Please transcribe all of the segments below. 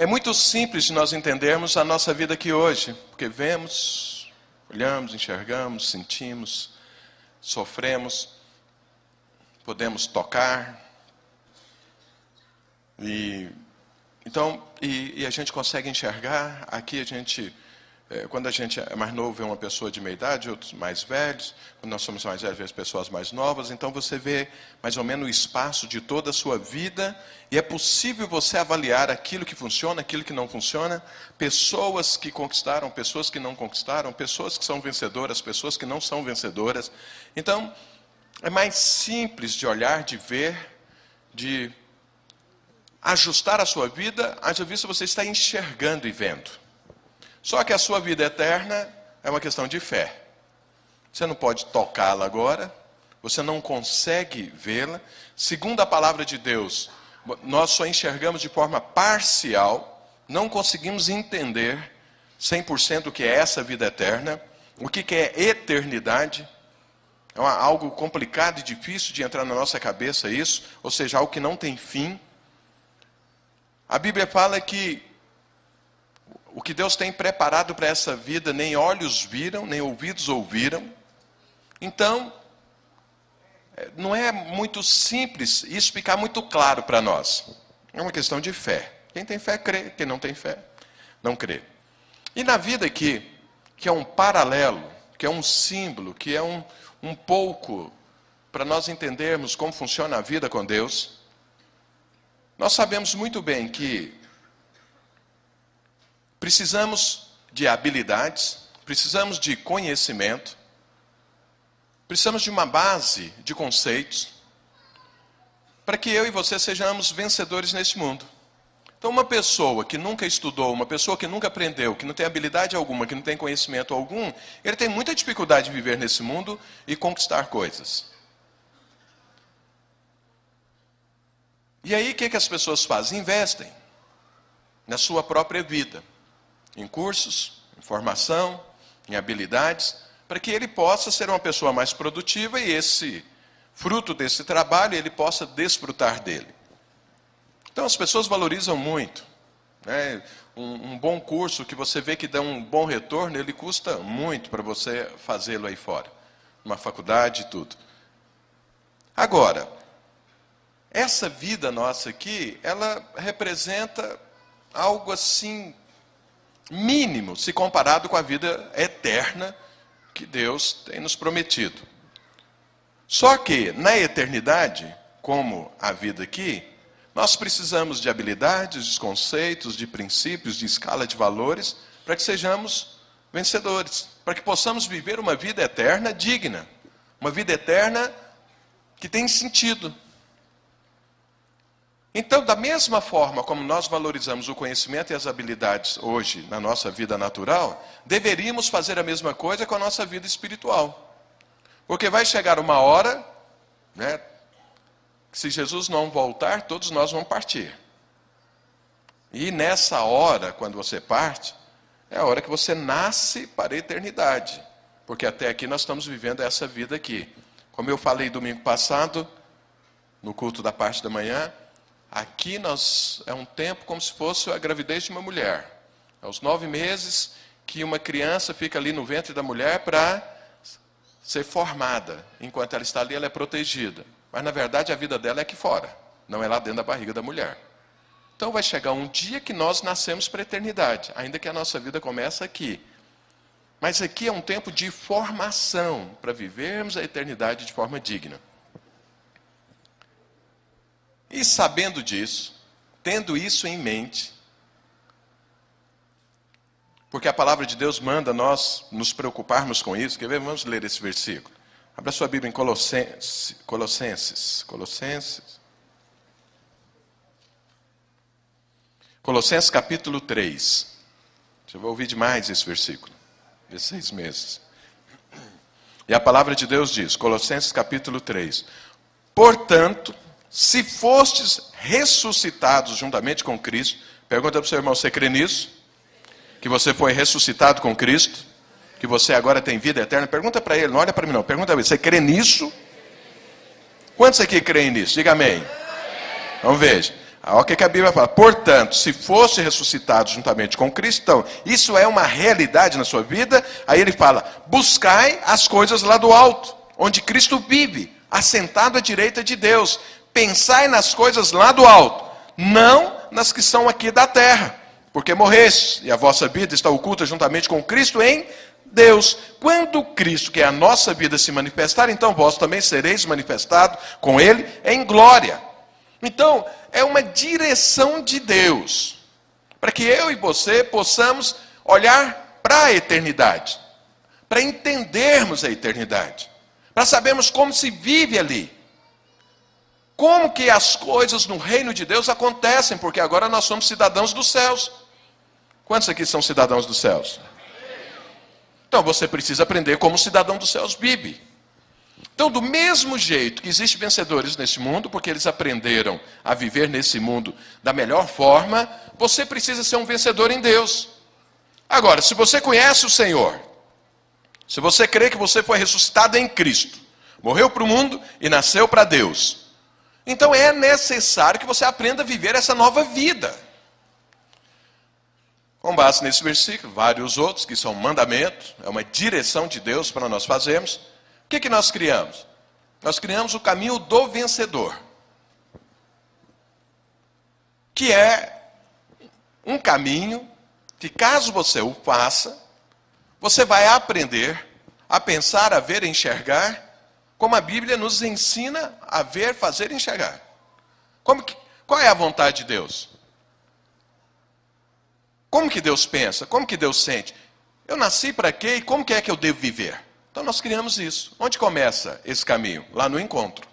É muito simples de nós entendermos a nossa vida aqui hoje, porque vemos, olhamos, enxergamos, sentimos, sofremos, podemos tocar, e a gente consegue enxergar. Aqui a gente, quando a gente é mais novo, vê uma pessoa de meia idade, outros mais velhos. Quando nós somos mais velhos, vê as pessoas mais novas. Então você vê mais ou menos o espaço de toda a sua vida, e é possível você avaliar aquilo que funciona, aquilo que não funciona, pessoas que conquistaram, pessoas que não conquistaram, pessoas que são vencedoras, pessoas que não são vencedoras. Então, é mais simples de olhar, de ver, de ajustar a sua vida, haja visto você está enxergando e vendo. Só que a sua vida eterna é uma questão de fé. Você não pode tocá-la agora, você não consegue vê-la. Segundo a palavra de Deus, nós só enxergamos de forma parcial, não conseguimos entender 100% o que é essa vida eterna, o que é eternidade. É algo complicado e difícil de entrar na nossa cabeça isso, ou seja, algo que não tem fim. A Bíblia fala que o que Deus tem preparado para essa vida, nem olhos viram, nem ouvidos ouviram. Então, não é muito simples isso ficar muito claro para nós. É uma questão de fé. Quem tem fé, crê. Quem não tem fé, não crê. E na vida aqui, que é um paralelo, que é um símbolo, que é um pouco para nós entendermos como funciona a vida com Deus, nós sabemos muito bem que precisamos de habilidades, precisamos de conhecimento, precisamos de uma base de conceitos, para que eu e você sejamos vencedores nesse mundo. Então, uma pessoa que nunca estudou, uma pessoa que nunca aprendeu, que não tem habilidade alguma, que não tem conhecimento algum, ele tem muita dificuldade de viver nesse mundo e conquistar coisas. E aí, o que as pessoas fazem? Investem na sua própria vida, em cursos, em formação, em habilidades, para que ele possa ser uma pessoa mais produtiva e esse fruto desse trabalho ele possa desfrutar dele. Então as pessoas valorizam muito, né? Um bom curso que você vê que dá um bom retorno, ele custa muito para você fazê-lo aí fora, numa faculdade e tudo. Agora, essa vida nossa aqui, ela representa algo assim mínimo se comparado com a vida eterna que Deus tem nos prometido. Só que na eternidade, como a vida aqui, nós precisamos de habilidades, de conceitos, de princípios, de escala de valores, para que sejamos vencedores, para que possamos viver uma vida eterna digna, uma vida eterna que tem sentido. Então, da mesma forma como nós valorizamos o conhecimento e as habilidades hoje na nossa vida natural, deveríamos fazer a mesma coisa com a nossa vida espiritual. Porque vai chegar uma hora, né, que se Jesus não voltar, todos nós vamos partir. E nessa hora, quando você parte, é a hora que você nasce para a eternidade. Porque até aqui nós estamos vivendo essa vida aqui. Como eu falei domingo passado, no culto da parte da manhã, aqui é um tempo como se fosse a gravidez de uma mulher. Aos 9 meses que uma criança fica ali no ventre da mulher para ser formada. Enquanto ela está ali, ela é protegida. Mas, na verdade, a vida dela é aqui fora. Não é lá dentro da barriga da mulher. Então, vai chegar um dia que nós nascemos para a eternidade. Ainda que a nossa vida comece aqui. Mas aqui é um tempo de formação para vivermos a eternidade de forma digna. E sabendo disso, tendo isso em mente, porque a palavra de Deus manda nós nos preocuparmos com isso. Quer ver? Vamos ler esse versículo. Abra sua Bíblia em Colossenses. Colossenses capítulo 3. Eu vou ouvir demais esse versículo. 16 meses. E a palavra de Deus diz, Colossenses capítulo 3. Portanto, se fostes ressuscitados juntamente com Cristo, pergunta para o seu irmão, você crê nisso? Que você foi ressuscitado com Cristo? Que você agora tem vida eterna? Pergunta para ele, não olha para mim não, pergunta para ele, você crê nisso? Quantos aqui creem nisso? Diga amém. Então veja, Olha o que a Bíblia fala. Portanto, se fosse ressuscitado juntamente com Cristo, então, isso é uma realidade na sua vida. Aí ele fala, buscai as coisas lá do alto, onde Cristo vive, assentado à direita de Deus. Pensai nas coisas lá do alto, não nas que são aqui da terra. Porque morreste, e a vossa vida está oculta juntamente com Cristo em Deus. Quando Cristo, que é a nossa vida, se manifestar, então vós também sereis manifestados com Ele em glória. Então, é uma direção de Deus, para que eu e você possamos olhar para a eternidade, para entendermos a eternidade, para sabermos como se vive ali. Como que as coisas no reino de Deus acontecem, porque agora nós somos cidadãos dos céus. Quantos aqui são cidadãos dos céus? Então você precisa aprender como o cidadão dos céus vive. Então, do mesmo jeito que existem vencedores nesse mundo, porque eles aprenderam a viver nesse mundo da melhor forma, você precisa ser um vencedor em Deus. Agora, se você conhece o Senhor, se você crê que você foi ressuscitado em Cristo, morreu para o mundo e nasceu para Deus, então é necessário que você aprenda a viver essa nova vida. Com base nesse versículo, vários outros que são mandamentos, é uma direção de Deus para nós fazermos. O que nós criamos? Nós criamos o caminho do vencedor, que é um caminho que, caso você o faça, você vai aprender a pensar, a ver, a enxergar, como a Bíblia nos ensina a ver, fazer e enxergar. Qual é a vontade de Deus? Como que Deus pensa? Como que Deus sente? Eu nasci para quê e como que é que eu devo viver? Então nós criamos isso. Onde começa esse caminho? Lá no encontro.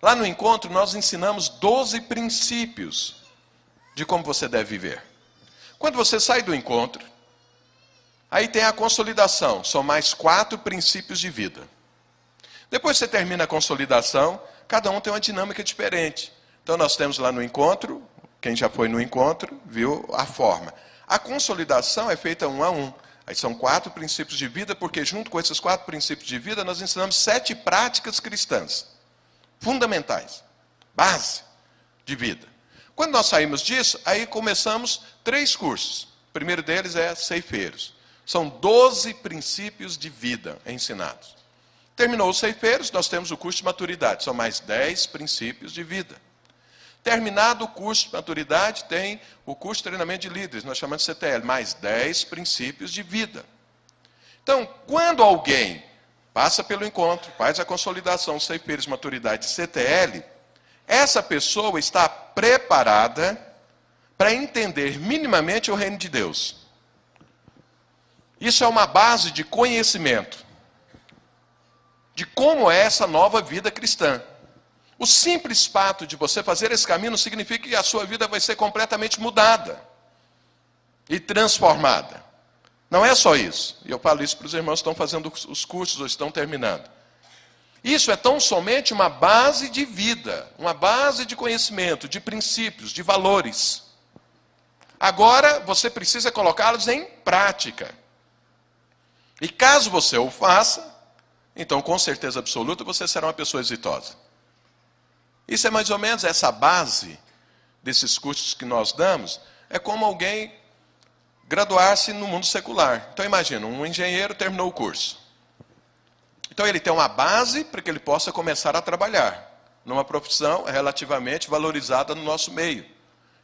Lá no encontro nós ensinamos 12 princípios de como você deve viver. Quando você sai do encontro, aí tem a consolidação. São mais 4 princípios de vida. Depois que você termina a consolidação, cada um tem uma dinâmica diferente. Então nós temos lá no encontro, quem já foi no encontro, viu a forma. A consolidação é feita 1 a 1. Aí são 4 princípios de vida, porque junto com esses 4 princípios de vida, nós ensinamos 7 práticas cristãs, fundamentais, base de vida. Quando nós saímos disso, aí começamos 3 cursos. O primeiro deles é Ceifeiros. São 12 princípios de vida ensinados. Terminou os Ceifeiros, nós temos o curso de maturidade, são mais 10 princípios de vida. Terminado o curso de maturidade, tem o curso de treinamento de líderes, nós chamamos de CTL, mais 10 princípios de vida. Então, quando alguém passa pelo encontro, faz a consolidação, Ceifeiros, maturidade, CTL, essa pessoa está preparada para entender minimamente o reino de Deus. Isso é uma base de conhecimento de como é essa nova vida cristã. O simples fato de você fazer esse caminho não significa que a sua vida vai ser completamente mudada e transformada. Não é só isso. E eu falo isso para os irmãos que estão fazendo os cursos ou estão terminando. Isso é tão somente uma base de vida, uma base de conhecimento, de princípios, de valores. Agora você precisa colocá-los em prática. E caso você o faça, então com certeza absoluta você será uma pessoa exitosa. Isso é mais ou menos essa base desses cursos que nós damos, é como alguém graduar-se no mundo secular. Então imagina, um engenheiro terminou o curso. Então ele tem uma base para que ele possa começar a trabalhar numa profissão relativamente valorizada no nosso meio.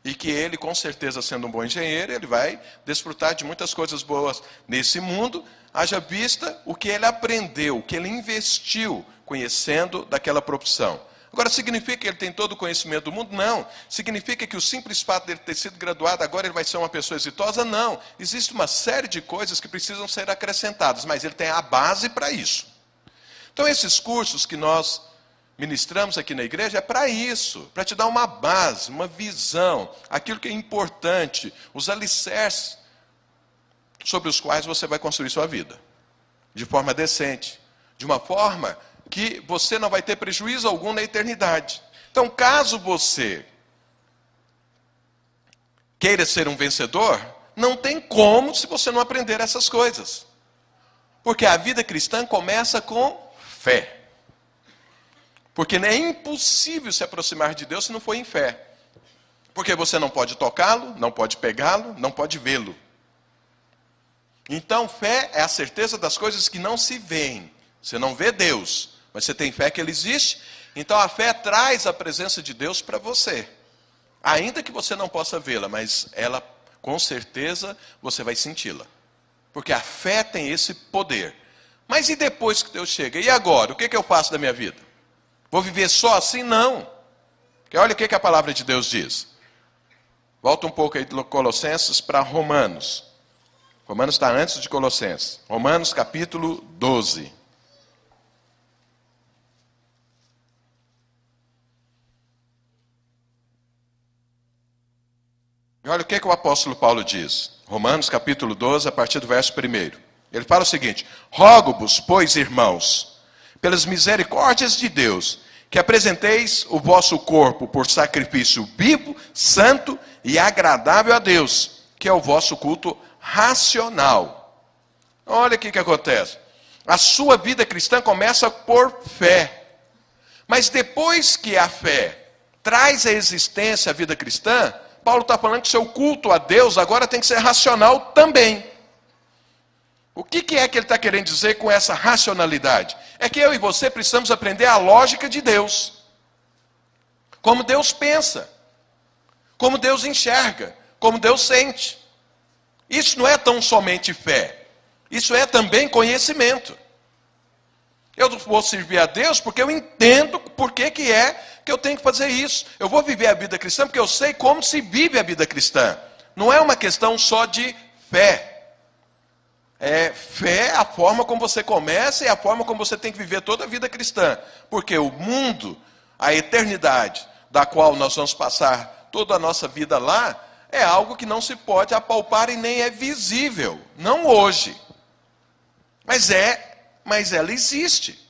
E que ele, com certeza, sendo um bom engenheiro, ele vai desfrutar de muitas coisas boas nesse mundo, haja vista o que ele aprendeu, o que ele investiu conhecendo daquela profissão. Agora, significa que ele tem todo o conhecimento do mundo? Não. Significa que o simples fato dele ter sido graduado, agora ele vai ser uma pessoa exitosa? Não. Existe uma série de coisas que precisam ser acrescentadas, mas ele tem a base para isso. Então, esses cursos que nós ministramos aqui na igreja é para isso, para te dar uma base, uma visão, aquilo que é importante, os alicerces sobre os quais você vai construir sua vida, de forma decente, de uma forma que você não vai ter prejuízo algum na eternidade. Então, caso você queira ser um vencedor, não tem como se você não aprender essas coisas. Porque a vida cristã começa com fé. Porque é impossível se aproximar de Deus se não for em fé. Porque você não pode tocá-lo, não pode pegá-lo, não pode vê-lo. Então, fé é a certeza das coisas que não se veem. Você não vê Deus, mas você tem fé que Ele existe. Então, a fé traz a presença de Deus para você. Ainda que você não possa vê-la, mas ela, com certeza, você vai senti-la. Porque a fé tem esse poder. Mas e depois que Deus chega? E agora? O que eu faço da minha vida? Vou viver só assim? Não. Porque olha o que a palavra de Deus diz. Volta um pouco aí de Colossenses para Romanos. Romanos está antes de Colossenses. Romanos capítulo 12. E olha o que o apóstolo Paulo diz. Romanos capítulo 12, a partir do verso 1. Ele fala o seguinte: rogo-vos, pois, irmãos, pelas misericórdias de Deus, que apresenteis o vosso corpo por sacrifício vivo, santo e agradável a Deus, que é o vosso culto racional. Olha o que acontece. A sua vida cristã começa por fé. Mas depois que a fé traz à existência a vida cristã, Paulo está falando que seu culto a Deus agora tem que ser racional também. O que é que ele está querendo dizer com essa racionalidade? É que eu e você precisamos aprender a lógica de Deus. Como Deus pensa. Como Deus enxerga. Como Deus sente. Isso não é tão somente fé. Isso é também conhecimento. Eu vou servir a Deus porque eu entendo por que eu tenho que fazer isso. Eu vou viver a vida cristã porque eu sei como se vive a vida cristã. Não é uma questão só de fé. Fé é a forma como você começa e a forma como você tem que viver toda a vida cristã. Porque o mundo, a eternidade, da qual nós vamos passar toda a nossa vida lá, é algo que não se pode apalpar e nem é visível. Não hoje. Mas ela existe.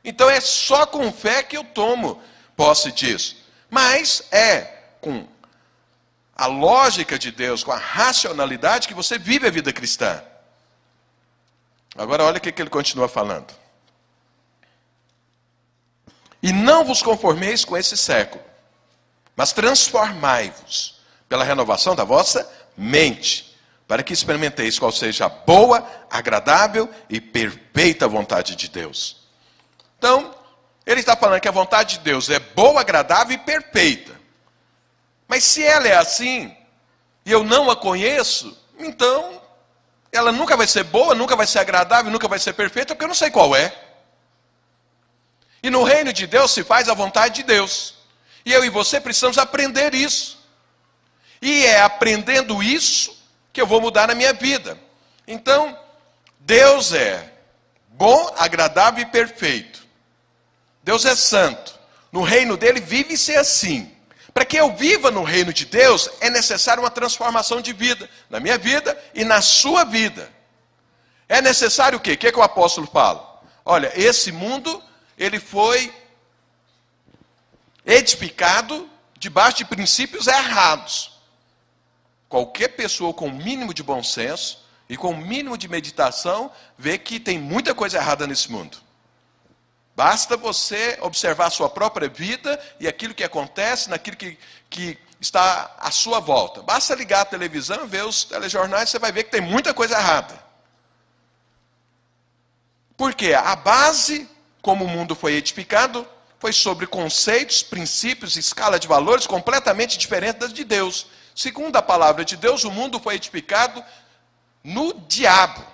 Então é só com fé que eu tomo posse disso. Mas é com a lógica de Deus, com a racionalidade que você vive a vida cristã. Agora olha o que ele continua falando. E não vos conformeis com esse século, mas transformai-vos pela renovação da vossa mente, para que experimenteis qual seja a boa, agradável e perfeita vontade de Deus. Então, ele está falando que a vontade de Deus é boa, agradável e perfeita. Mas se ela é assim, e eu não a conheço, então ela nunca vai ser boa, nunca vai ser agradável, nunca vai ser perfeita, porque eu não sei qual é. E no reino de Deus se faz a vontade de Deus. E eu e você precisamos aprender isso. E é aprendendo isso que eu vou mudar na minha vida. Então, Deus é bom, agradável e perfeito. Deus é santo. No reino dele vive-se assim. Para que eu viva no reino de Deus, é necessário uma transformação de vida. Na minha vida e na sua vida. É necessário o quê? O que o apóstolo fala? Olha, esse mundo, ele foi edificado debaixo de princípios errados. Qualquer pessoa com o mínimo de bom senso e com o mínimo de meditação vê que tem muita coisa errada nesse mundo. Basta você observar a sua própria vida e aquilo que acontece naquilo que está à sua volta. Basta ligar a televisão, ver os telejornais, você vai ver que tem muita coisa errada. Por quê? A base, como o mundo foi edificado, foi sobre conceitos, princípios, escala de valores completamente diferentes das de Deus. Segundo a palavra de Deus, o mundo foi edificado no diabo.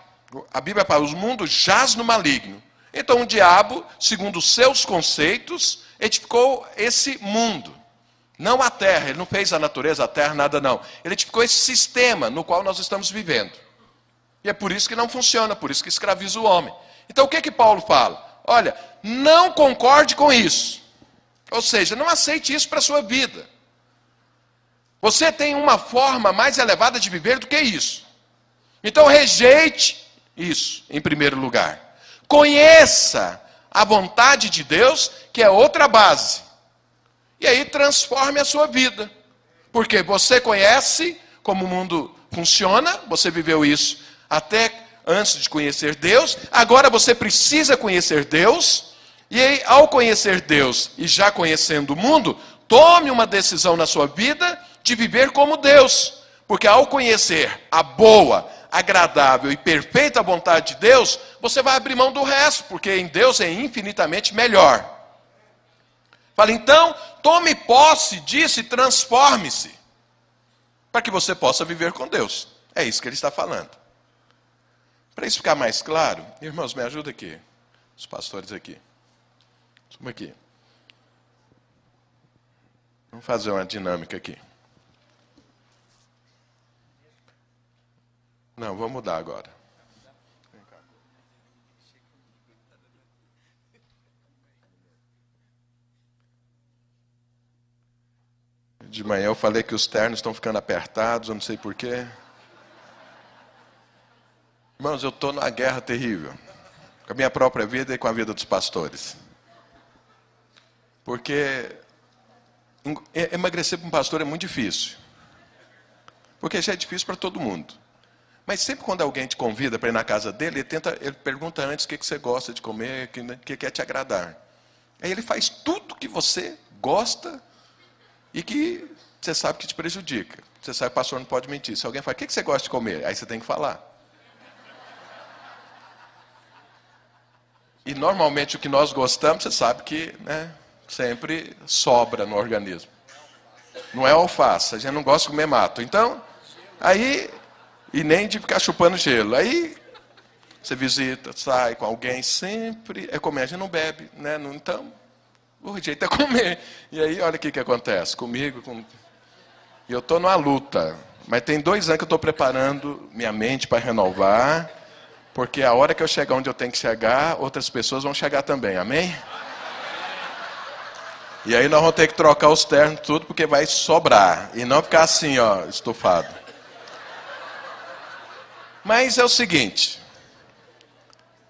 A Bíblia fala, o mundo jaz no maligno. Então o diabo, segundo os seus conceitos, edificou esse mundo. Não a terra, ele não fez a natureza, a terra, nada não. Ele edificou esse sistema no qual nós estamos vivendo. E é por isso que não funciona, por isso que escraviza o homem. Então o que Paulo fala? Olha, não concorde com isso. Ou seja, não aceite isso para a sua vida. Você tem uma forma mais elevada de viver do que isso. Então rejeite isso, em primeiro lugar. Conheça a vontade de Deus, que é outra base. E aí transforme a sua vida. Porque você conhece como o mundo funciona, você viveu isso até antes de conhecer Deus, agora você precisa conhecer Deus, e aí, ao conhecer Deus e já conhecendo o mundo, Tome uma decisão na sua vida de viver como Deus. Porque ao conhecer a boa, agradável e perfeita vontade de Deus, você vai abrir mão do resto, porque em Deus é infinitamente melhor. Fala, então, tome posse disso e transforme-se, para que você possa viver com Deus. É isso que ele está falando. Para isso ficar mais claro, irmãos, me ajuda aqui. Os pastores aqui. Suba aqui. Vamos fazer uma dinâmica aqui. Não, vou mudar agora. De manhã eu falei que os ternos estão ficando apertados, eu não sei porquê. Irmãos, eu estou numa guerra terrível. Com a minha própria vida e com a vida dos pastores. Porque emagrecer para um pastor é muito difícil. Porque já é difícil para todo mundo. Mas sempre quando alguém te convida para ir na casa dele, ele pergunta antes o que você gosta de comer, o que quer te agradar. Aí ele faz tudo que você gosta e que você sabe que te prejudica. Você sabe que o pastor não pode mentir. Se alguém fala, o que você gosta de comer? Aí você tem que falar. E normalmente o que nós gostamos, você sabe que sempre sobra no organismo. Não é alface, a gente não gosta de comer mato. Então, aí, e nem de ficar chupando gelo. Aí, você visita, sai com alguém, sempre é comer. A gente não bebe, né? Então, o jeito é comer. E aí, olha o que acontece comigo. E eu estou numa luta. Mas tem 2 anos que eu estou preparando minha mente para renovar. Porque a hora que eu chegar onde eu tenho que chegar, outras pessoas vão chegar também. Amém? E aí nós vamos ter que trocar os ternos tudo, porque vai sobrar. E não ficar assim, ó, estufado. Mas é o seguinte.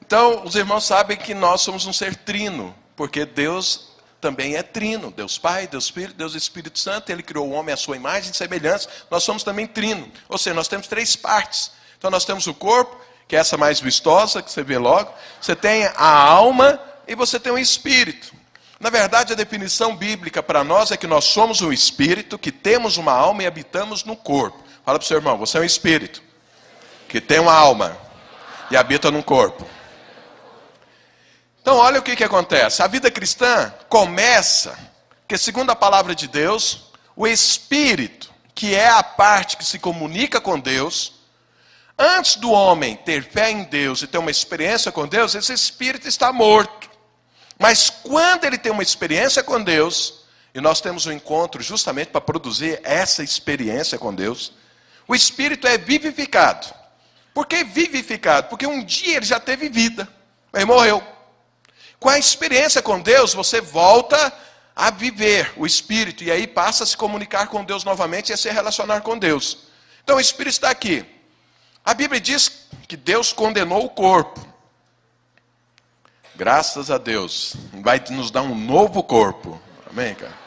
Então, os irmãos sabem que nós somos um ser trino. Porque Deus também é trino. Deus Pai, Deus Filho, Deus Espírito Santo. Ele criou o homem à sua imagem e semelhança. Nós somos também trino. Ou seja, nós temos 3 partes. Então nós temos o corpo, que é essa mais vistosa, que você vê logo. Você tem a alma e você tem o espírito. Na verdade, a definição bíblica para nós é que nós somos um espírito, que temos uma alma e habitamos no corpo. Fala para o seu irmão, você é um espírito, que tem uma alma e habita no corpo. Então, olha o que acontece. A vida cristã começa, que segundo a palavra de Deus, o espírito, que é a parte que se comunica com Deus, antes do homem ter fé em Deus e ter uma experiência com Deus, esse espírito está morto. Mas quando ele tem uma experiência com Deus, e nós temos um encontro justamente para produzir essa experiência com Deus, o espírito é vivificado. Por que vivificado? Porque um dia ele já teve vida, ele morreu. Com a experiência com Deus, você volta a viver o espírito, e aí passa a se comunicar com Deus novamente e a se relacionar com Deus. Então o espírito está aqui. A Bíblia diz que Deus condenou o corpo. Graças a Deus, vai nos dar um novo corpo. Amém, cara?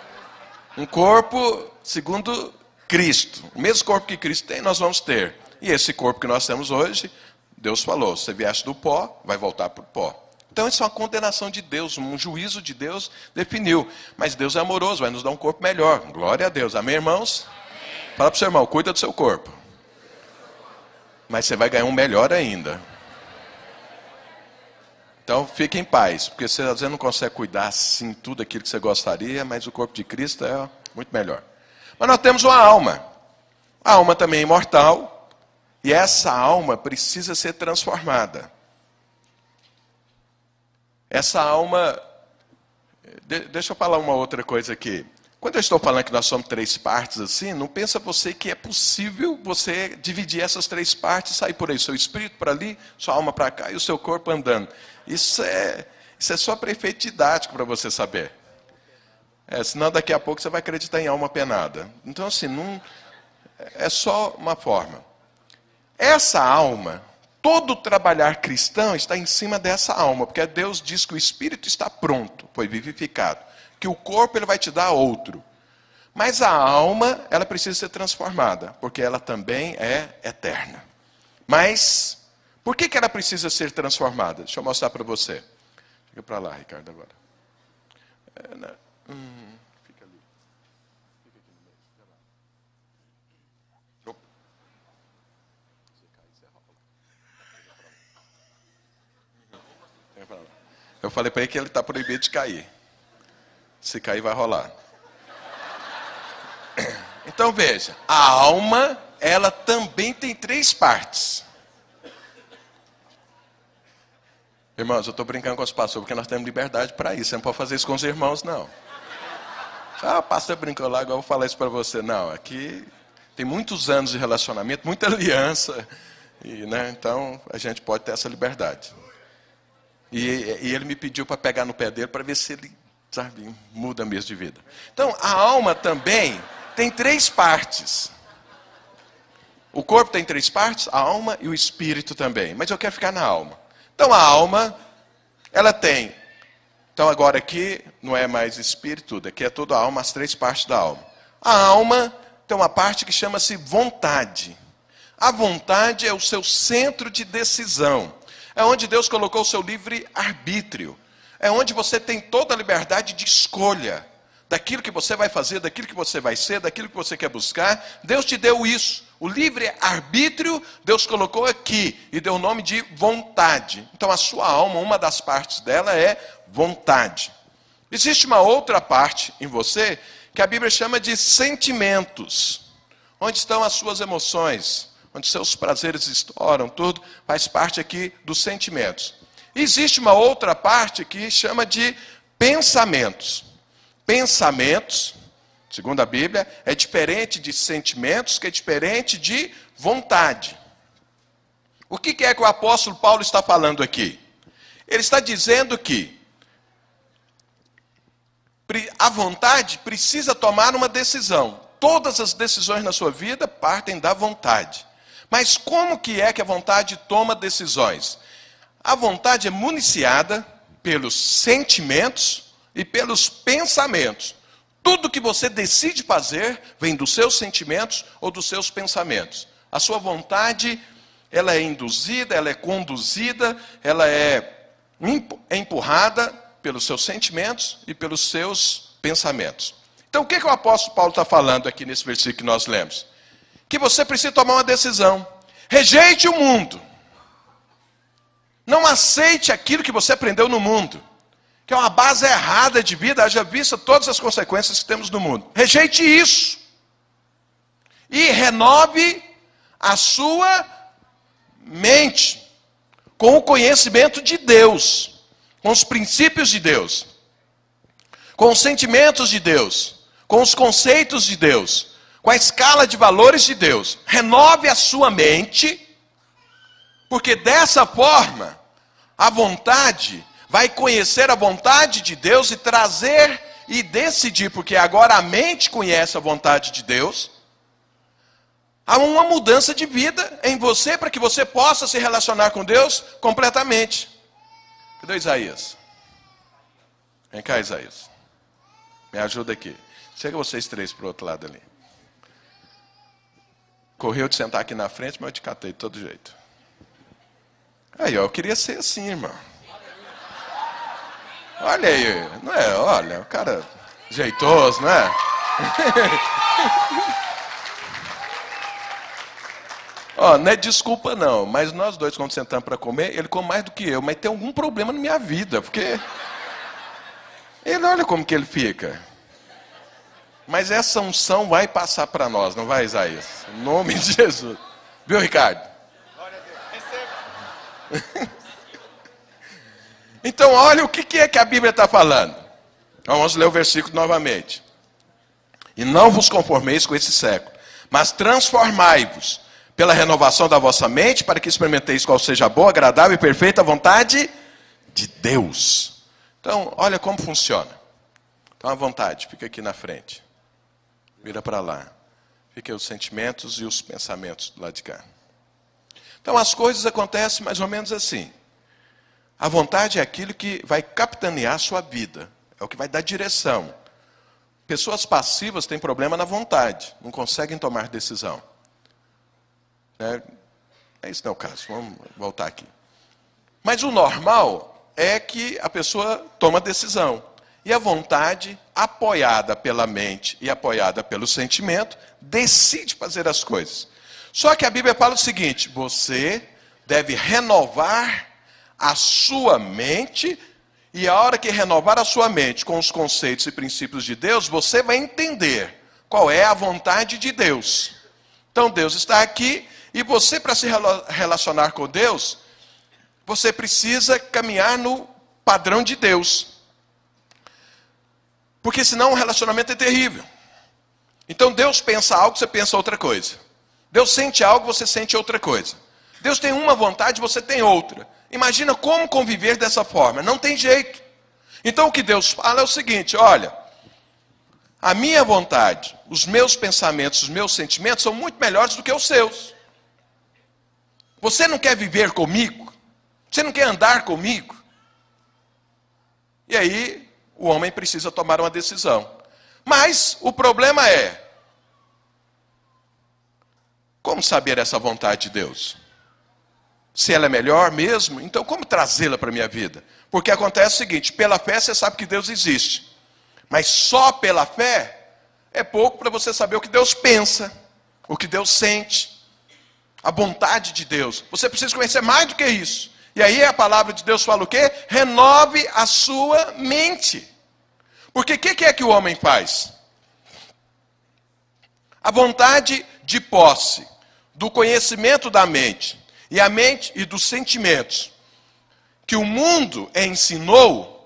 Um corpo segundo Cristo. O mesmo corpo que Cristo tem, nós vamos ter. E esse corpo que nós temos hoje, Deus falou, você vieste do pó, vai voltar para o pó. Então isso é uma condenação de Deus, um juízo de Deus definiu. Mas Deus é amoroso, vai nos dar um corpo melhor. Glória a Deus. Amém, irmãos? Amém. Fala para o seu irmão, cuida do seu corpo. Mas você vai ganhar um melhor ainda. Então, fique em paz, porque você às vezes não consegue cuidar assim tudo aquilo que você gostaria, mas o corpo de Cristo é muito melhor. Mas nós temos uma alma. A alma também é imortal, e essa alma precisa ser transformada. Essa alma... Deixa eu falar uma outra coisa aqui. Quando eu estou falando que nós somos 3 partes assim, não pensa você que é possível você dividir essas 3 partes e sair por aí. Seu espírito para ali, sua alma para cá e o seu corpo andando. Isso é só para efeito didático para você saber. Senão daqui a pouco você vai acreditar em alma penada. Então assim, não, é só uma forma. Essa alma, todo trabalhar cristão está em cima dessa alma. Porque Deus diz que o espírito está pronto, foi vivificado. Que o corpo ele vai te dar outro. Mas a alma, ela precisa ser transformada, porque ela também é eterna. Mas, por que ela precisa ser transformada? Deixa eu mostrar para você. Fica para lá, Ricardo, agora. Fica ali. Eu falei para ele que ele está proibido de cair. Se cair, vai rolar. Então veja, a alma, ela também tem 3 partes. Irmãos, eu estou brincando com os pastores, porque nós temos liberdade para isso. Você não pode fazer isso com os irmãos, não. O pastor brincou lá, agora eu vou falar isso para você. Não, aqui tem muitos anos de relacionamento, muita aliança. Então, a gente pode ter essa liberdade. E ele me pediu para pegar no pé dele, para ver se ele, sabe, muda mesmo de vida. Então, a alma também tem 3 partes. O corpo tem 3 partes, a alma e o espírito também. Mas eu quero ficar na alma. Então, a alma, ela tem. Então, agora aqui não é mais espírito, aqui é toda a alma, as 3 partes da alma. A alma tem uma parte que chama-se vontade. A vontade é o seu centro de decisão. É onde Deus colocou o seu livre-arbítrio. É onde você tem toda a liberdade de escolha. Daquilo que você vai fazer, daquilo que você vai ser, daquilo que você quer buscar. Deus te deu isso. O livre-arbítrio, Deus colocou aqui. E deu o nome de vontade. Então a sua alma, uma das partes dela é vontade. Existe uma outra parte em você, que a Bíblia chama de sentimentos. Onde estão as suas emoções? Onde seus prazeres estouram, tudo, faz parte aqui dos sentimentos. Existe uma outra parte que chama de pensamentos. Pensamentos, segundo a Bíblia, é diferente de sentimentos, que é diferente de vontade. O que é que o apóstolo Paulo está falando aqui? Ele está dizendo que a vontade precisa tomar uma decisão. Todas as decisões na sua vida partem da vontade. Mas como que é que a vontade toma decisões? A vontade é municiada pelos sentimentos e pelos pensamentos. Tudo que você decide fazer vem dos seus sentimentos ou dos seus pensamentos. A sua vontade, ela é induzida, ela é conduzida, ela é empurrada pelos seus sentimentos e pelos seus pensamentos. Então, o que o apóstolo Paulo está falando aqui nesse versículo que nós lemos? Que você precisa tomar uma decisão. Rejeite o mundo. Não aceite aquilo que você aprendeu no mundo, que é uma base errada de vida, haja vista todas as consequências que temos no mundo. Rejeite isso. E renove a sua mente com o conhecimento de Deus, com os princípios de Deus, com os sentimentos de Deus, com os conceitos de Deus, com a escala de valores de Deus. Renove a sua mente, porque dessa forma, a vontade vai conhecer a vontade de Deus e trazer e decidir, porque agora a mente conhece a vontade de Deus. Há uma mudança de vida em você para que você possa se relacionar com Deus completamente. Cadê Isaías? Vem cá, Isaías. Me ajuda aqui. Chega vocês 3 para o outro lado ali. Correu de sentar aqui na frente, mas eu te catei de todo jeito. Aí, ó, eu queria ser assim, irmão. Olha aí, não é? Olha, o cara jeitoso, não é? Ó, não é desculpa não, mas nós dois, quando sentamos para comer, ele come mais do que eu, mas tem algum problema na minha vida, porque ele olha como que ele fica. Mas essa unção vai passar para nós, não vai, Isaías? Em nome de Jesus. Viu, Ricardo? Glória a Deus. Receba. Então, olha o que é que a Bíblia está falando. Vamos ler o versículo novamente. E não vos conformeis com esse século, mas transformai-vos pela renovação da vossa mente, para que experimenteis qual seja a boa, agradável e perfeita vontade de Deus. Então, olha como funciona. Então, a vontade, fica aqui na frente. Vira para lá. Fica os sentimentos e os pensamentos do lado de cá. Então, as coisas acontecem mais ou menos assim. A vontade é aquilo que vai capitanear a sua vida. É o que vai dar direção. Pessoas passivas têm problema na vontade. Não conseguem tomar decisão. Isso não é o caso. Vamos voltar aqui. Mas o normal é que a pessoa toma decisão. E a vontade, apoiada pela mente e apoiada pelo sentimento, decide fazer as coisas. Só que a Bíblia fala o seguinte: você deve renovar a sua mente E a hora que renovar a sua mente com os conceitos e princípios de Deus, você vai entender qual é a vontade de Deus. Então Deus está aqui e você, para se relacionar com Deus, você precisa caminhar no padrão de Deus. Porque senão o relacionamento é terrível. Então Deus pensa algo, você pensa outra coisa. Deus sente algo, você sente outra coisa. Deus tem uma vontade, você tem outra. Imagina como conviver dessa forma. Não tem jeito. Então o que Deus fala é o seguinte, olha, a minha vontade, os meus pensamentos, os meus sentimentos são muito melhores do que os seus. Você não quer viver comigo? Você não quer andar comigo? E aí o homem precisa tomar uma decisão. Mas o problema é, como saber essa vontade de Deus? Se ela é melhor mesmo, então como trazê-la para a minha vida? Porque acontece o seguinte, pela fé você sabe que Deus existe. Mas só pela fé é pouco para você saber o que Deus pensa, o que Deus sente, a vontade de Deus. Você precisa conhecer mais do que isso. E aí a palavra de Deus fala o quê? Renove a sua mente. Porque o que é que o homem faz? A vontade de posse, do conhecimento da mente, e a mente e dos sentimentos, que o mundo ensinou,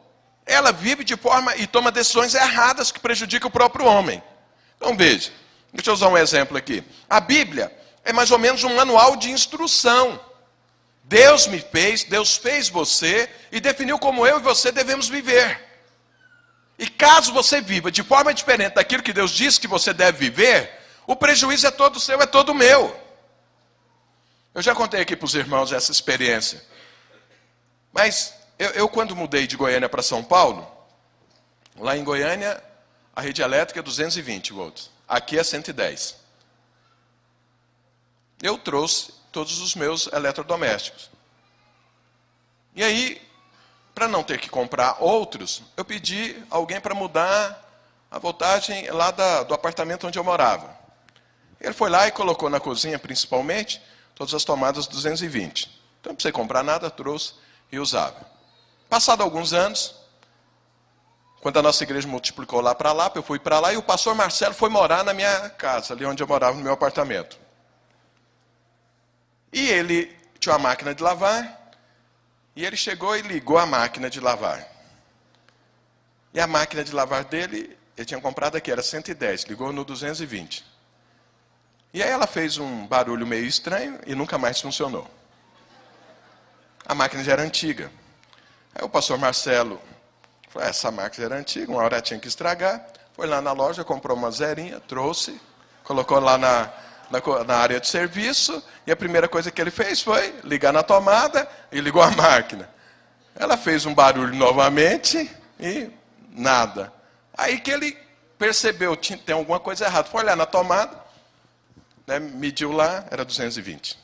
ela vive de forma e toma decisões erradas que prejudicam o próprio homem. Então veja, deixa eu usar um exemplo aqui. A Bíblia é mais ou menos um manual de instrução. Deus me fez, Deus fez você e definiu como eu e você devemos viver. E caso você viva de forma diferente daquilo que Deus disse que você deve viver, o prejuízo é todo seu, é todo meu. Eu já contei aqui para os irmãos essa experiência. Mas eu quando mudei de Goiânia para São Paulo, lá em Goiânia a rede elétrica é 220 volts. Aqui é 110. Eu trouxe todos os meus eletrodomésticos. E aí, para não ter que comprar outros, eu pedi alguém para mudar a voltagem lá do apartamento onde eu morava. Ele foi lá e colocou na cozinha, principalmente, todas as tomadas 220. Então não precisei comprar nada, trouxe e usava. Passado alguns anos, quando a nossa igreja multiplicou lá para lá, eu fui para lá e o pastor Marcelo foi morar na minha casa, ali onde eu morava, no meu apartamento. E ele tinha uma máquina de lavar, e ele chegou e ligou a máquina de lavar. E a máquina de lavar dele, ele tinha comprado aqui, era 110, ligou no 220. E aí ela fez um barulho meio estranho e nunca mais funcionou. A máquina já era antiga. Aí o pastor Marcelo falou, essa máquina já era antiga, uma hora tinha que estragar. Foi lá na loja, comprou uma zerinha, trouxe, colocou lá na área de serviço, e a primeira coisa que ele fez foi ligar na tomada e ligou a máquina. Ela fez um barulho novamente e nada. Aí que ele percebeu, tem alguma coisa errada. Foi olhar na tomada, né, mediu lá, era 220.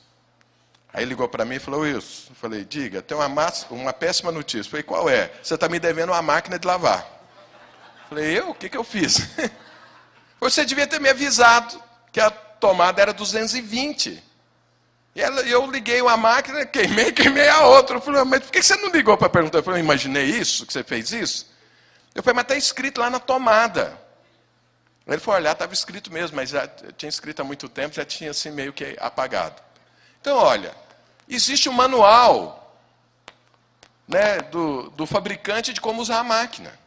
Aí ligou para mim e falou, Wilson, eu falei, diga, tem uma péssima notícia. Eu falei, qual é? Você está me devendo uma máquina de lavar. Eu falei, o que eu fiz? Você devia ter me avisado que a tomada era 220. E eu liguei uma máquina, queimei a outra. Eu falei, mas por que você não ligou para perguntar? Eu falei, eu imaginei isso, que você fez isso. Eu falei, mas está escrito lá na tomada. Ele foi olhar, estava escrito mesmo, mas já tinha escrito há muito tempo, já tinha assim meio que apagado. Então, olha, existe um manual, né, do fabricante de como usar a máquina.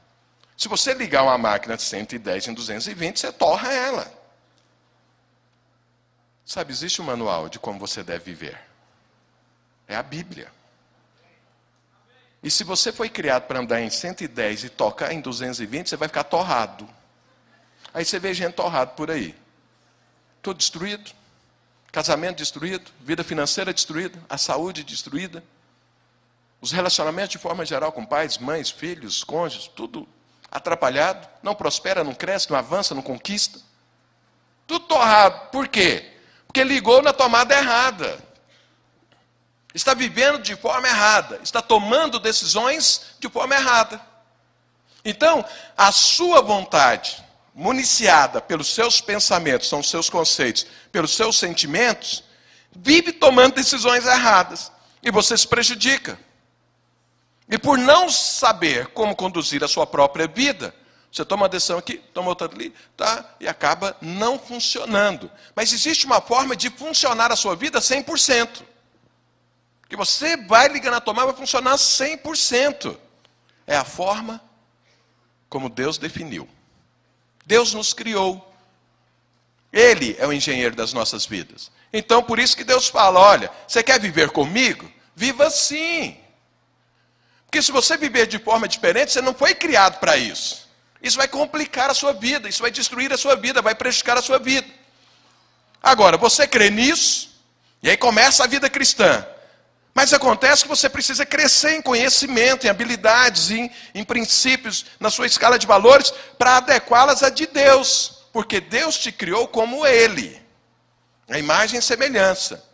Se você ligar uma máquina de 110 em 220, você torra ela. Sabe, existe um manual de como você deve viver. É a Bíblia. E se você foi criado para andar em 110 e tocar em 220, você vai ficar torrado. Aí você vê gente torrado por aí. Tudo destruído. Casamento destruído. Vida financeira destruída. A saúde destruída. Os relacionamentos de forma geral com pais, mães, filhos, cônjuges, tudo atrapalhado. Não prospera, não cresce, não avança, não conquista. Tudo torrado. Por quê? Porque ligou na tomada errada. Está vivendo de forma errada. Está tomando decisões de forma errada. Então, a sua vontade, municiada pelos seus pensamentos, são os seus conceitos, pelos seus sentimentos, vive tomando decisões erradas. E você se prejudica. E por não saber como conduzir a sua própria vida, você toma uma decisão aqui, toma outra ali, tá? E acaba não funcionando. Mas existe uma forma de funcionar a sua vida 100%. Que você vai ligar na tomada, vai funcionar 100%. É a forma como Deus definiu. Deus nos criou. Ele é o engenheiro das nossas vidas. Então, por isso que Deus fala, olha, você quer viver comigo? Viva assim. Porque se você viver de forma diferente, você não foi criado para isso. Isso vai complicar a sua vida, isso vai destruir a sua vida, vai prejudicar a sua vida. Agora, você crê nisso, e aí começa a vida cristã. Mas acontece que você precisa crescer em conhecimento, em habilidades, em princípios, na sua escala de valores, para adequá-las à de Deus. Porque Deus te criou como Ele. A imagem e semelhança.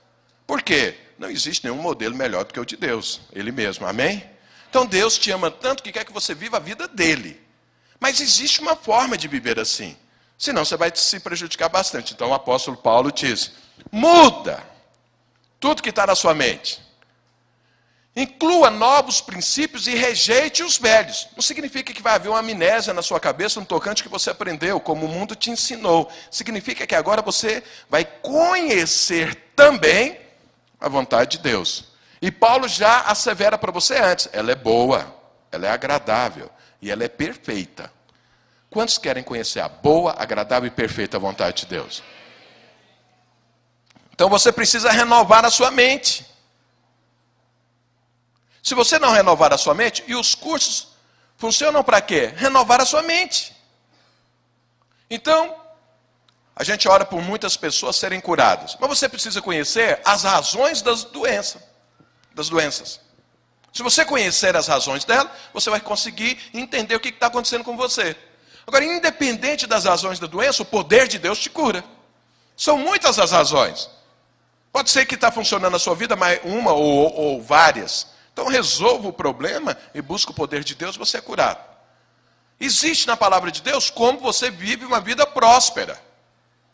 Por quê? Não existe nenhum modelo melhor do que o de Deus. Ele mesmo, amém? Então Deus te ama tanto que quer que você viva a vida dele. Mas existe uma forma de viver assim. Senão você vai se prejudicar bastante. Então o apóstolo Paulo diz, muda tudo que está na sua mente. Inclua novos princípios e rejeite os velhos. Não significa que vai haver uma amnésia na sua cabeça no tocante que você aprendeu, como o mundo te ensinou. Significa que agora você vai conhecer também a vontade de Deus. E Paulo já assevera para você antes, ela é boa, ela é agradável e ela é perfeita. Quantos querem conhecer a boa, agradável e perfeita vontade de Deus? Então você precisa renovar a sua mente. Se você não renovar a sua mente, e os cursos funcionam para quê? Renovar a sua mente. Então, a gente ora por muitas pessoas serem curadas. Mas você precisa conhecer as razões das doenças. Se você conhecer as razões dela, você vai conseguir entender o que está acontecendo com você. Agora, independente das razões da doença, o poder de Deus te cura. São muitas as razões. Pode ser que está funcionando na sua vida uma ou várias. Então resolva o problema e busque o poder de Deus, você é curado. Existe na palavra de Deus como você vive uma vida próspera.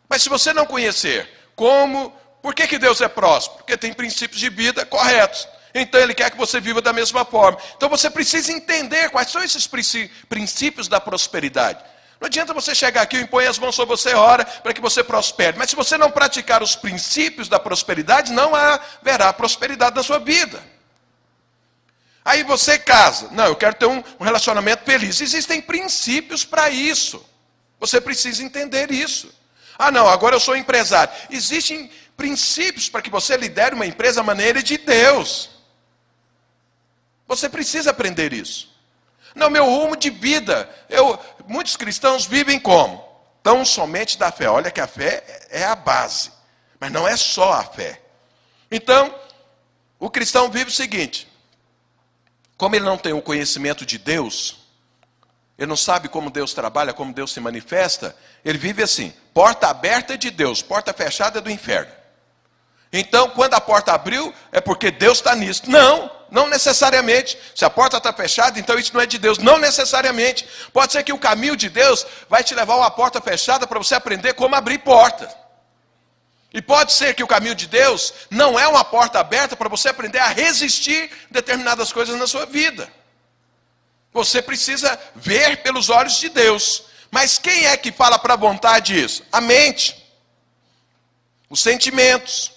Mas se você não conhecer por que Deus é próspero? Porque tem princípios de vida corretos. Então Ele quer que você viva da mesma forma. Então você precisa entender quais são esses princípios da prosperidade. Não adianta você chegar aqui, impõe as mãos sobre você, ora para que você prospere. Mas se você não praticar os princípios da prosperidade, não haverá prosperidade na sua vida. Aí você casa. Não, eu quero ter um relacionamento feliz. Existem princípios para isso. Você precisa entender isso. Ah, não, agora eu sou empresário. Existem princípios para que você lidere uma empresa à maneira de Deus. Você precisa aprender isso. Não, meu rumo de vida. Muitos cristãos vivem como? Tão somente da fé. Olha que a fé é a base. Mas não é só a fé. Então, o cristão vive o seguinte. Como ele não tem o conhecimento de Deus, ele não sabe como Deus trabalha, como Deus se manifesta, ele vive assim, porta aberta é de Deus, porta fechada é do inferno. Então, quando a porta abriu, é porque Deus está nisso. Não necessariamente. Se a porta está fechada, então isso não é de Deus. Não necessariamente. Pode ser que o caminho de Deus vai te levar a uma porta fechada para você aprender como abrir porta. E pode ser que o caminho de Deus não é uma porta aberta para você aprender a resistir determinadas coisas na sua vida. Você precisa ver pelos olhos de Deus. Mas quem é que fala para a vontade isso? A mente. Os sentimentos.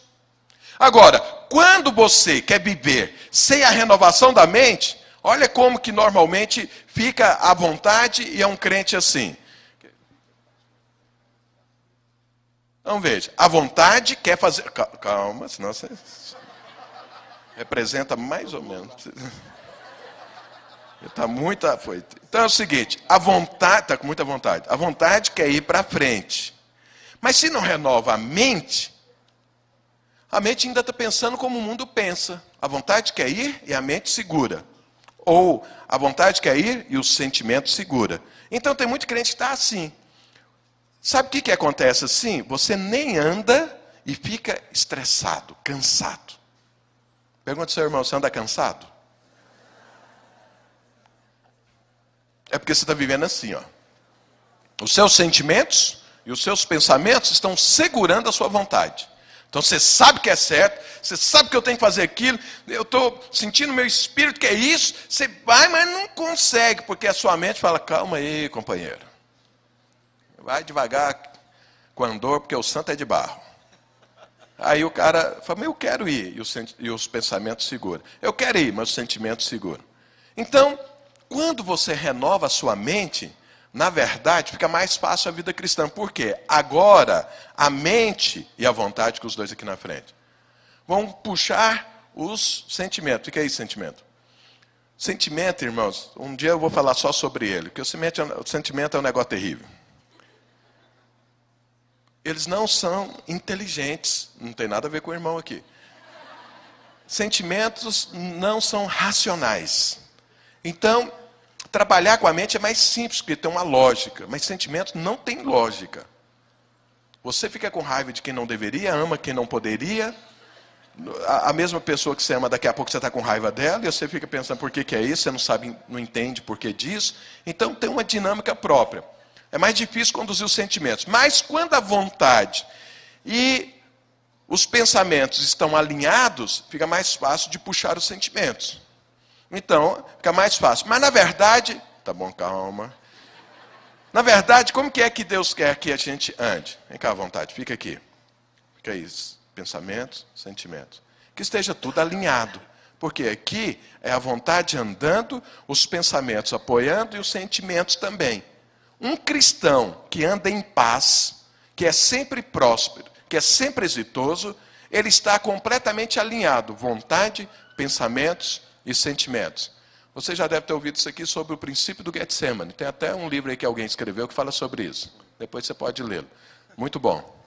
Agora, quando você quer viver sem a renovação da mente, olha como que normalmente fica à vontade e é um crente assim. Então veja, a vontade quer fazer... Calma, senão você representa mais ou menos. Está muito afoito. Então é o seguinte, a vontade, está com muita vontade. A vontade quer ir para frente. Mas se não renova a mente ainda está pensando como o mundo pensa. A vontade quer ir e a mente segura. Ou a vontade quer ir e o sentimento segura. Então tem muito crente que está assim. Sabe o que acontece assim? Você nem anda e fica estressado, cansado. Pergunta ao seu irmão, você anda cansado? É porque você está vivendo assim, ó. Os seus sentimentos e os seus pensamentos estão segurando a sua vontade. Então você sabe que é certo, você sabe que eu tenho que fazer aquilo, eu estou sentindo no meu espírito que é isso, você vai, mas não consegue, porque a sua mente fala, calma aí, companheiro. Vai devagar com andor, porque o santo é de barro. Aí o cara fala, mas eu quero ir, e os pensamentos seguram. Eu quero ir, mas os sentimentos seguram. Então, quando você renova a sua mente, na verdade, fica mais fácil a vida cristã. Por quê? Agora, a mente e a vontade, que os dois aqui na frente, vão puxar os sentimentos. O que é isso, sentimento? Sentimento, irmãos, um dia eu vou falar só sobre ele, porque o sentimento é um negócio terrível. Eles não são inteligentes, não tem nada a ver com o irmão aqui. Sentimentos não são racionais. Então, trabalhar com a mente é mais simples, porque tem uma lógica. Mas sentimentos não tem lógica. Você fica com raiva de quem não deveria, ama quem não poderia. A mesma pessoa que você ama, daqui a pouco você está com raiva dela, e você fica pensando por que é isso, você não sabe, não entende por que disso. Então tem uma dinâmica própria. É mais difícil conduzir os sentimentos. Mas quando a vontade e os pensamentos estão alinhados, fica mais fácil de puxar os sentimentos. Então, fica mais fácil. Mas na verdade, tá bom, calma. Na verdade, como que é que Deus quer que a gente ande? Vem cá à vontade, fica aqui. Fica aí, pensamentos, sentimentos. Que esteja tudo alinhado. Porque aqui é a vontade andando, os pensamentos apoiando e os sentimentos também. Um cristão que anda em paz, que é sempre próspero, que é sempre exitoso, ele está completamente alinhado. Vontade, pensamentos e sentimentos. Você já deve ter ouvido isso aqui sobre o princípio do Getsemane. Tem até um livro aí que alguém escreveu que fala sobre isso. Depois você pode lê-lo. Muito bom.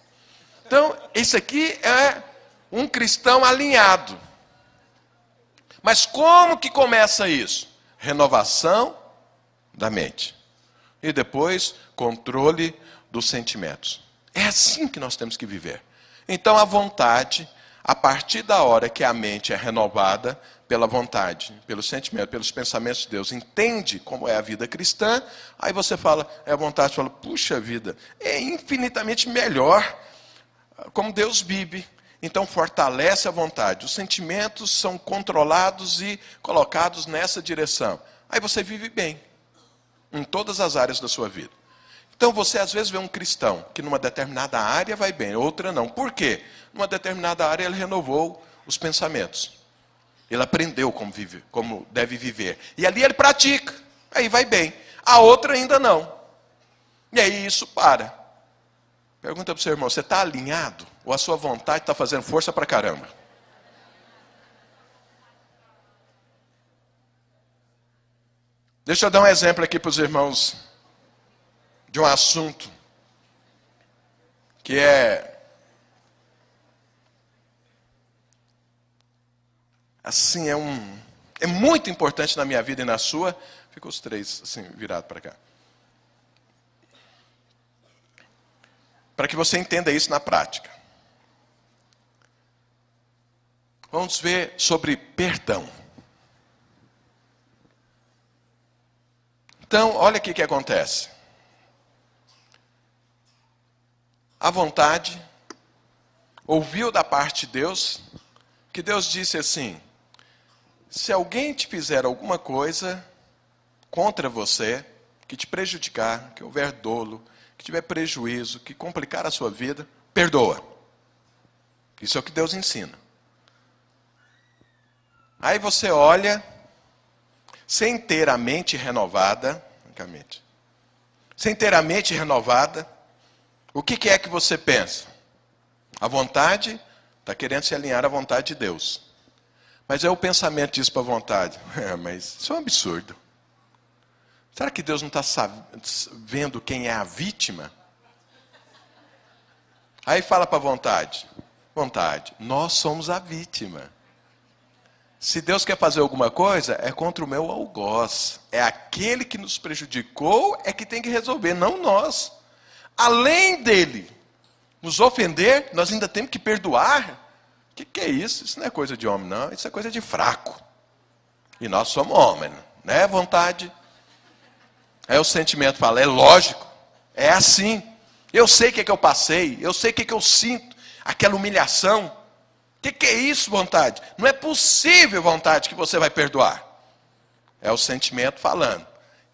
Então, isso aqui é um cristão alinhado. Mas como que começa isso? Renovação da mente. E depois, controle dos sentimentos. É assim que nós temos que viver. Então, a vontade, a partir da hora que a mente é renovada pela vontade, pelo sentimento, pelos pensamentos de Deus, entende como é a vida cristã, aí você fala, é a vontade, fala, puxa vida, é infinitamente melhor como Deus vive. Então fortalece a vontade. Os sentimentos são controlados e colocados nessa direção. Aí você vive bem em todas as áreas da sua vida. Então você às vezes vê um cristão que numa determinada área vai bem, outra não. Por quê? Numa determinada área ele renovou os pensamentos. Ele aprendeu como deve viver. E ali ele pratica. Aí vai bem. A outra ainda não. E aí isso para. Pergunta para o seu irmão, você está alinhado? Ou a sua vontade está fazendo força para caramba? Deixa eu dar um exemplo aqui para os irmãos de um assunto que assim, é muito importante na minha vida e na sua. Fica os três assim, virados para cá. Para que você entenda isso na prática. Vamos ver sobre perdão. Então, olha o que acontece. A vontade ouviu da parte de Deus, que Deus disse assim, se alguém te fizer alguma coisa contra você, que te prejudicar, que houver dolo, que tiver prejuízo, que complicar a sua vida, perdoa. Isso é o que Deus ensina. Aí você olha, sem ter a mente renovada, o que é que você pensa? A vontade está querendo se alinhar à vontade de Deus. Mas é o pensamento disso para a vontade. Mas isso é um absurdo. Será que Deus não está vendo quem é a vítima? Aí fala para a vontade. Vontade, nós somos a vítima. Se Deus quer fazer alguma coisa, é contra o meu algoz. É aquele que nos prejudicou, é que tem que resolver, não nós. Além dele nos ofender, nós ainda temos que perdoar. O que é isso? Isso não é coisa de homem, não. Isso é coisa de fraco. E nós somos homens, né? Vontade. Aí o sentimento fala, é lógico, é assim. Eu sei o que eu passei, eu sei o que eu sinto. aquela humilhação. O que é isso, vontade? Não é possível, vontade, que você vai perdoar. É o sentimento falando.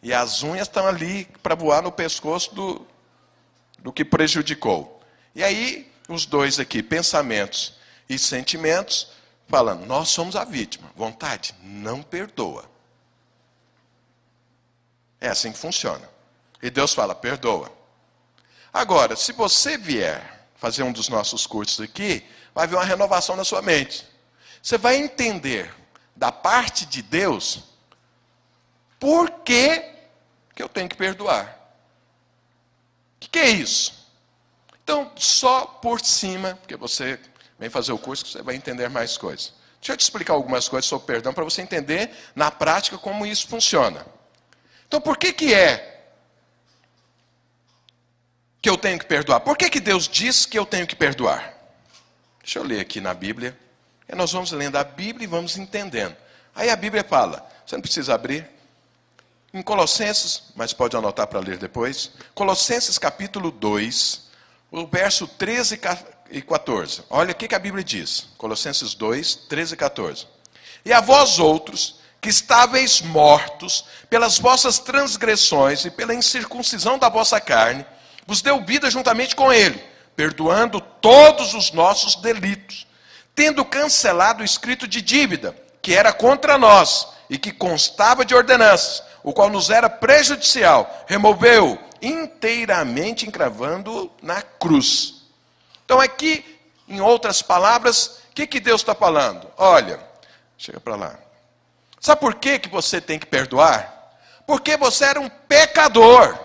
E as unhas estão ali para voar no pescoço do que prejudicou. E aí, os dois aqui, pensamentos e sentimentos, falando, nós somos a vítima. Vontade, não perdoa. É assim que funciona. E Deus fala, perdoa. Agora, se você vier fazer um dos nossos cursos aqui, vai haver uma renovação na sua mente. Você vai entender da parte de Deus por que eu tenho que perdoar. O que é isso? Então, só por cima, porque você vem fazer o curso, você vai entender mais coisas. Deixa eu te explicar algumas coisas sobre perdão, para você entender na prática como isso funciona. Então, por que é que eu tenho que perdoar? Por que Deus diz que eu tenho que perdoar? Deixa eu ler aqui na Bíblia. E nós vamos lendo a Bíblia e vamos entendendo. Aí a Bíblia fala, você não precisa abrir. Em Colossenses, mas pode anotar para ler depois. Colossenses capítulo 2, o verso 13 e 14. Olha o que a Bíblia diz. Colossenses 2, 13 e 14. E a vós outros, que estáveis mortos pelas vossas transgressões e pela incircuncisão da vossa carne, vos deu vida juntamente com ele, perdoando todos os nossos delitos, tendo cancelado o escrito de dívida, que era contra nós, e que constava de ordenanças, o qual nos era prejudicial, removeu inteiramente, encravando-o na cruz. Então aqui, em outras palavras, o que Deus está falando? Olha, chega para lá. Sabe por que você tem que perdoar? Porque você era um pecador.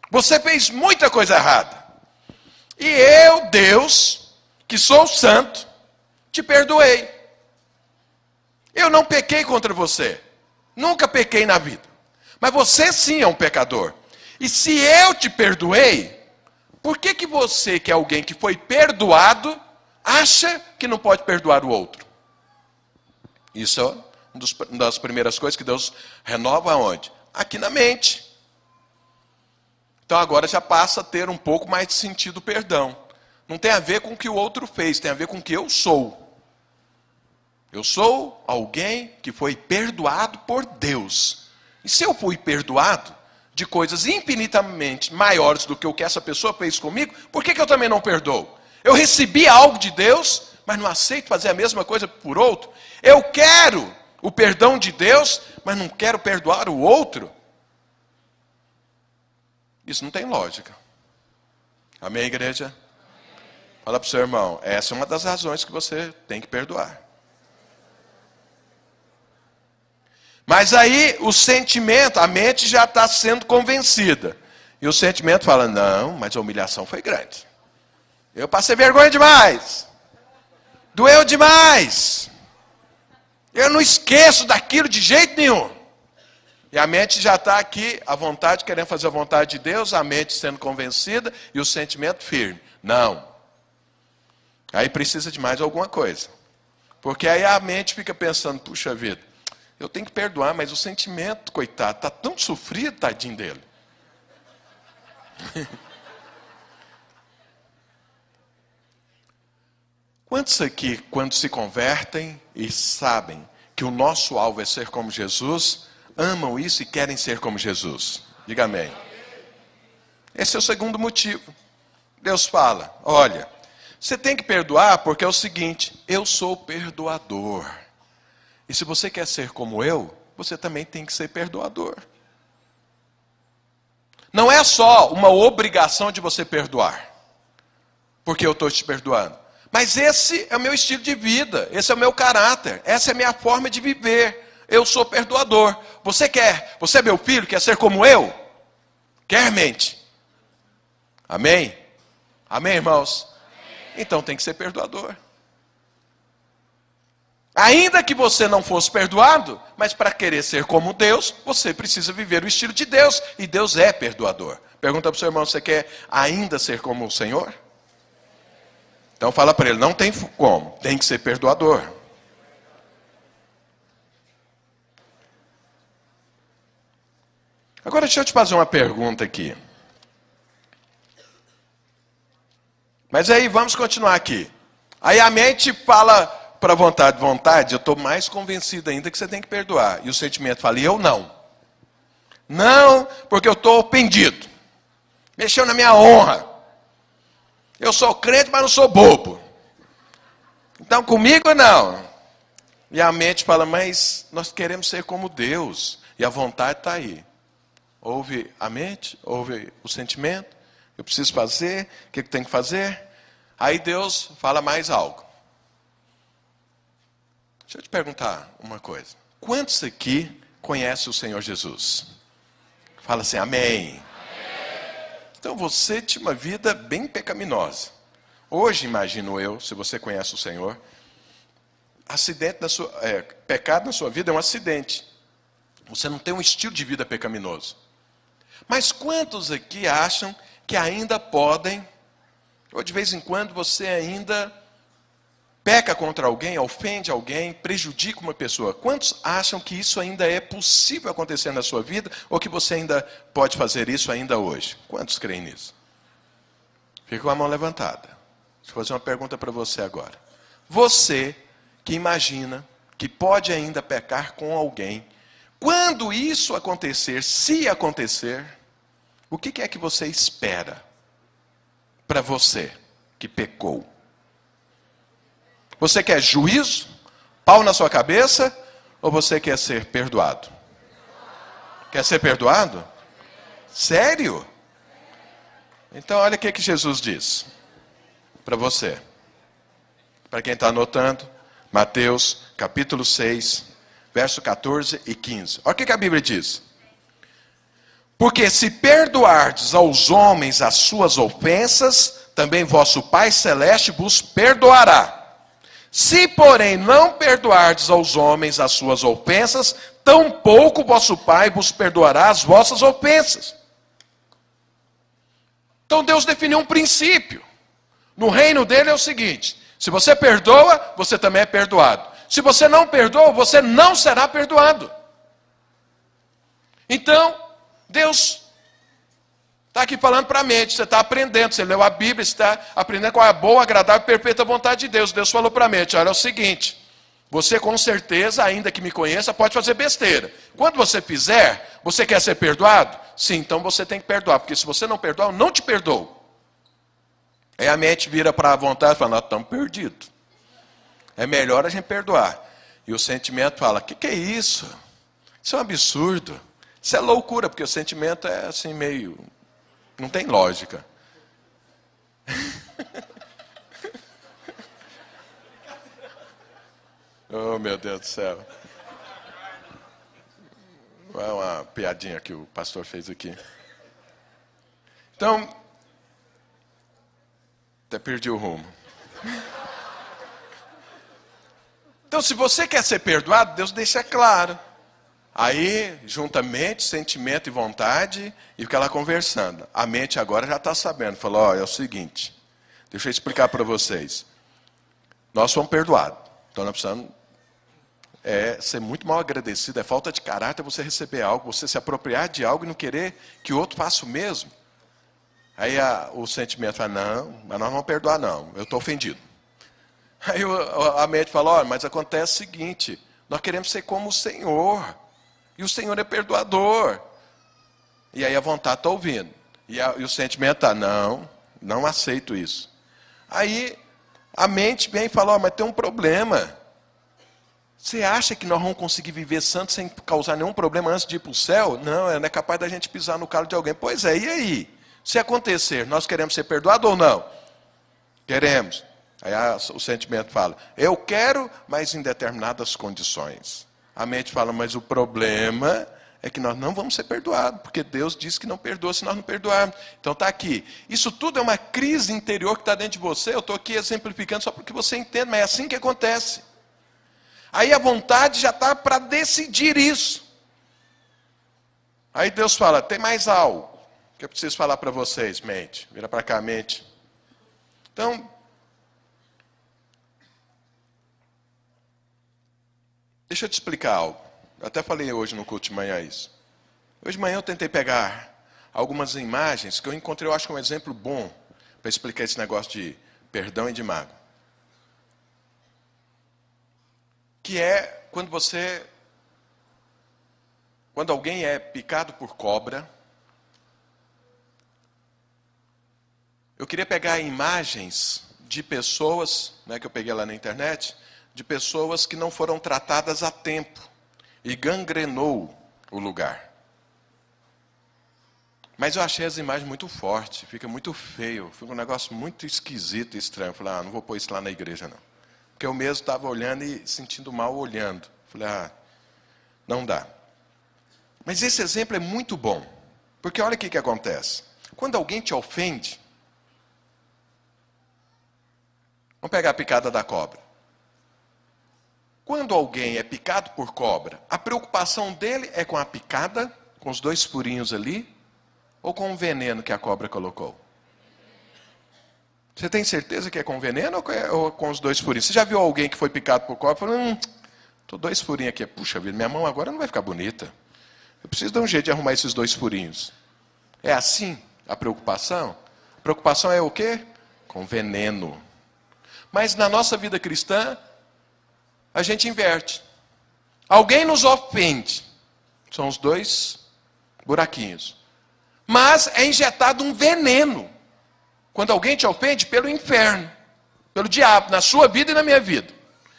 Você fez muita coisa errada. E eu, Deus, que sou santo, te perdoei. Eu não pequei contra você. Nunca pequei na vida. Mas você sim é um pecador. E se eu te perdoei, por que você, que é alguém que foi perdoado, acha que não pode perdoar o outro? Isso é uma das primeiras coisas que Deus renova aonde? Aqui na mente. Então agora já passa a ter um pouco mais de sentido o perdão. Não tem a ver com o que o outro fez, tem a ver com o que eu sou. Eu sou alguém que foi perdoado por Deus. E se eu fui perdoado de coisas infinitamente maiores do que o que essa pessoa fez comigo, por que eu também não perdoo? Eu recebi algo de Deus, mas não aceito fazer a mesma coisa por outro. Eu quero o perdão de Deus, mas não quero perdoar o outro. Isso não tem lógica. Amém, igreja? Fala para o seu irmão, essa é uma das razões que você tem que perdoar. Mas aí o sentimento, a mente já está sendo convencida. E o sentimento fala, não, mas a humilhação foi grande. Eu passei vergonha demais. Doeu demais. Eu não esqueço daquilo de jeito nenhum. E a mente já está aqui, a vontade, querendo fazer a vontade de Deus, a mente sendo convencida e o sentimento firme. Não. Aí precisa de mais alguma coisa. Porque aí a mente fica pensando, puxa vida, eu tenho que perdoar, mas o sentimento, coitado, está tão sofrido, tadinho dele. Quantos aqui, quando se convertem e sabem que o nosso alvo é ser como Jesus, amam isso e querem ser como Jesus? Diga amém. Esse é o segundo motivo. Deus fala, olha, você tem que perdoar porque é o seguinte, eu sou perdoador. E se você quer ser como eu, você também tem que ser perdoador. Não é só uma obrigação de você perdoar, porque eu estou te perdoando. Mas esse é o meu estilo de vida, esse é o meu caráter, essa é a minha forma de viver. Eu sou perdoador. Você é meu filho, quer ser como eu? Quer, mente? Amém? Amém, irmãos? Então tem que ser perdoador. Ainda que você não fosse perdoado, mas para querer ser como Deus, você precisa viver o estilo de Deus. E Deus é perdoador. Pergunta para o seu irmão, você quer ainda ser como o Senhor? Então fala para ele, não tem como, tem que ser perdoador. Agora deixa eu te fazer uma pergunta aqui. Mas aí, vamos continuar aqui. Aí a mente fala para a vontade, eu estou mais convencido ainda que você tem que perdoar. E o sentimento fala, e eu não. Não, porque eu estou ofendido. Mexeu na minha honra. Eu sou crente, mas não sou bobo. Então comigo não. E a mente fala, mas nós queremos ser como Deus. E a vontade está aí. Ouve a mente, ouve o sentimento. Eu preciso fazer, o que tem que fazer? Aí Deus fala mais algo. Deixa eu te perguntar uma coisa. Quantos aqui conhecem o Senhor Jesus? Fala assim, amém. Então você tinha uma vida bem pecaminosa. Hoje, imagino eu, se você conhece o Senhor, pecado na sua vida é um acidente. Você não tem um estilo de vida pecaminoso. Mas quantos aqui acham que ainda podem, ou de vez em quando você ainda peca contra alguém, ofende alguém, prejudica uma pessoa? Quantos acham que isso ainda é possível acontecer na sua vida, ou que você ainda pode fazer isso ainda hoje? Quantos creem nisso? Fica com a mão levantada. Deixa eu fazer uma pergunta para você agora. Você que imagina que pode ainda pecar com alguém, quando isso acontecer, se acontecer, o que é que você espera para você que pecou? Você quer juízo, pau na sua cabeça, ou você quer ser perdoado? Quer ser perdoado? Sério? Então olha o que Jesus diz para você. Para quem está anotando, Mateus capítulo 6, verso 14 e 15. Olha o que a Bíblia diz. Porque se perdoardes aos homens as suas ofensas, também vosso Pai Celeste vos perdoará. Se, porém, não perdoardes aos homens as suas ofensas, tampouco vosso Pai vos perdoará as vossas ofensas. Então Deus definiu um princípio. No reino dele é o seguinte: se você perdoa, você também é perdoado. Se você não perdoa, você não será perdoado. Então, Deus está aqui falando para a mente, você está aprendendo, você leu a Bíblia, você está aprendendo qual é a boa, agradável e perfeita vontade de Deus. Deus falou para a mente, olha, é o seguinte, você com certeza, ainda que me conheça, pode fazer besteira. Quando você fizer, você quer ser perdoado? Sim, então você tem que perdoar, porque se você não perdoar, eu não te perdoo. Aí a mente vira para a vontade e fala, nós estamos perdidos. É melhor a gente perdoar. E o sentimento fala, o que é isso? Isso é um absurdo. Isso é loucura, porque o sentimento é assim meio... não tem lógica. Oh, meu Deus do céu. É uma piadinha que o pastor fez aqui. Então, até perdi o rumo. Então, se você quer ser perdoado, Deus deixa claro. Aí, junta mente, sentimento e vontade, e fica lá conversando. A mente agora já está sabendo. Falou, ó, é o seguinte, deixa eu explicar para vocês. Nós fomos perdoados. Então, nós precisamos ser muito mal agradecido. É falta de caráter você receber algo, você se apropriar de algo e não querer que o outro faça o mesmo. Aí o sentimento fala, não, mas nós não vamos perdoar não, eu estou ofendido. Aí a mente fala, olha, mas acontece o seguinte, nós queremos ser como o Senhor. E o Senhor é perdoador. E aí a vontade está ouvindo. E o sentimento está, não aceito isso. Aí a mente vem e fala, mas tem um problema. Você acha que nós vamos conseguir viver santo sem causar nenhum problema antes de ir para o céu? Não é capaz da gente pisar no calo de alguém. Pois é, e aí? Se acontecer, nós queremos ser perdoados ou não? Queremos. Aí o sentimento fala, eu quero, mas em determinadas condições. A mente fala, mas o problema é que nós não vamos ser perdoados, porque Deus disse que não perdoa se nós não perdoarmos. Então está aqui. Isso tudo é uma crise interior que está dentro de você. Eu estou aqui exemplificando só para que você entenda, mas é assim que acontece. Aí a vontade já está para decidir isso. Aí Deus fala, tem mais algo que eu preciso falar para vocês, mente. Vira para cá, mente. Então, deixa eu te explicar algo. Eu até falei hoje no culto de manhã isso. Hoje de manhã eu tentei pegar algumas imagens que eu encontrei, eu acho que é um exemplo bom, para explicar esse negócio de perdão e de mágoa. Que é quando alguém é picado por cobra. Eu queria pegar imagens de pessoas, que eu peguei lá na internet, de pessoas que não foram tratadas a tempo e gangrenou o lugar. Mas eu achei as imagens muito fortes, fica muito feio, fica um negócio muito esquisito e estranho. Eu falei, não vou pôr isso lá na igreja, não. Porque eu mesmo estava olhando e sentindo mal olhando. Eu falei, não dá. Mas esse exemplo é muito bom, porque olha o que acontece. Quando alguém te ofende, vamos pegar a picada da cobra. Quando alguém é picado por cobra, a preocupação dele é com a picada, com os 2 furinhos ali, ou com o veneno que a cobra colocou? Você tem certeza que é com veneno ou com os 2 furinhos? Você já viu alguém que foi picado por cobra e falou, estou 2 furinhos aqui. Puxa vida, minha mão agora não vai ficar bonita. Eu preciso dar um jeito de arrumar esses 2 furinhos. É assim a preocupação? A preocupação é o quê? Com veneno. Mas na nossa vida cristã, a gente inverte. Alguém nos ofende. São os 2 buraquinhos. Mas é injetado um veneno. Quando alguém te ofende, pelo inferno, pelo diabo, na sua vida e na minha vida.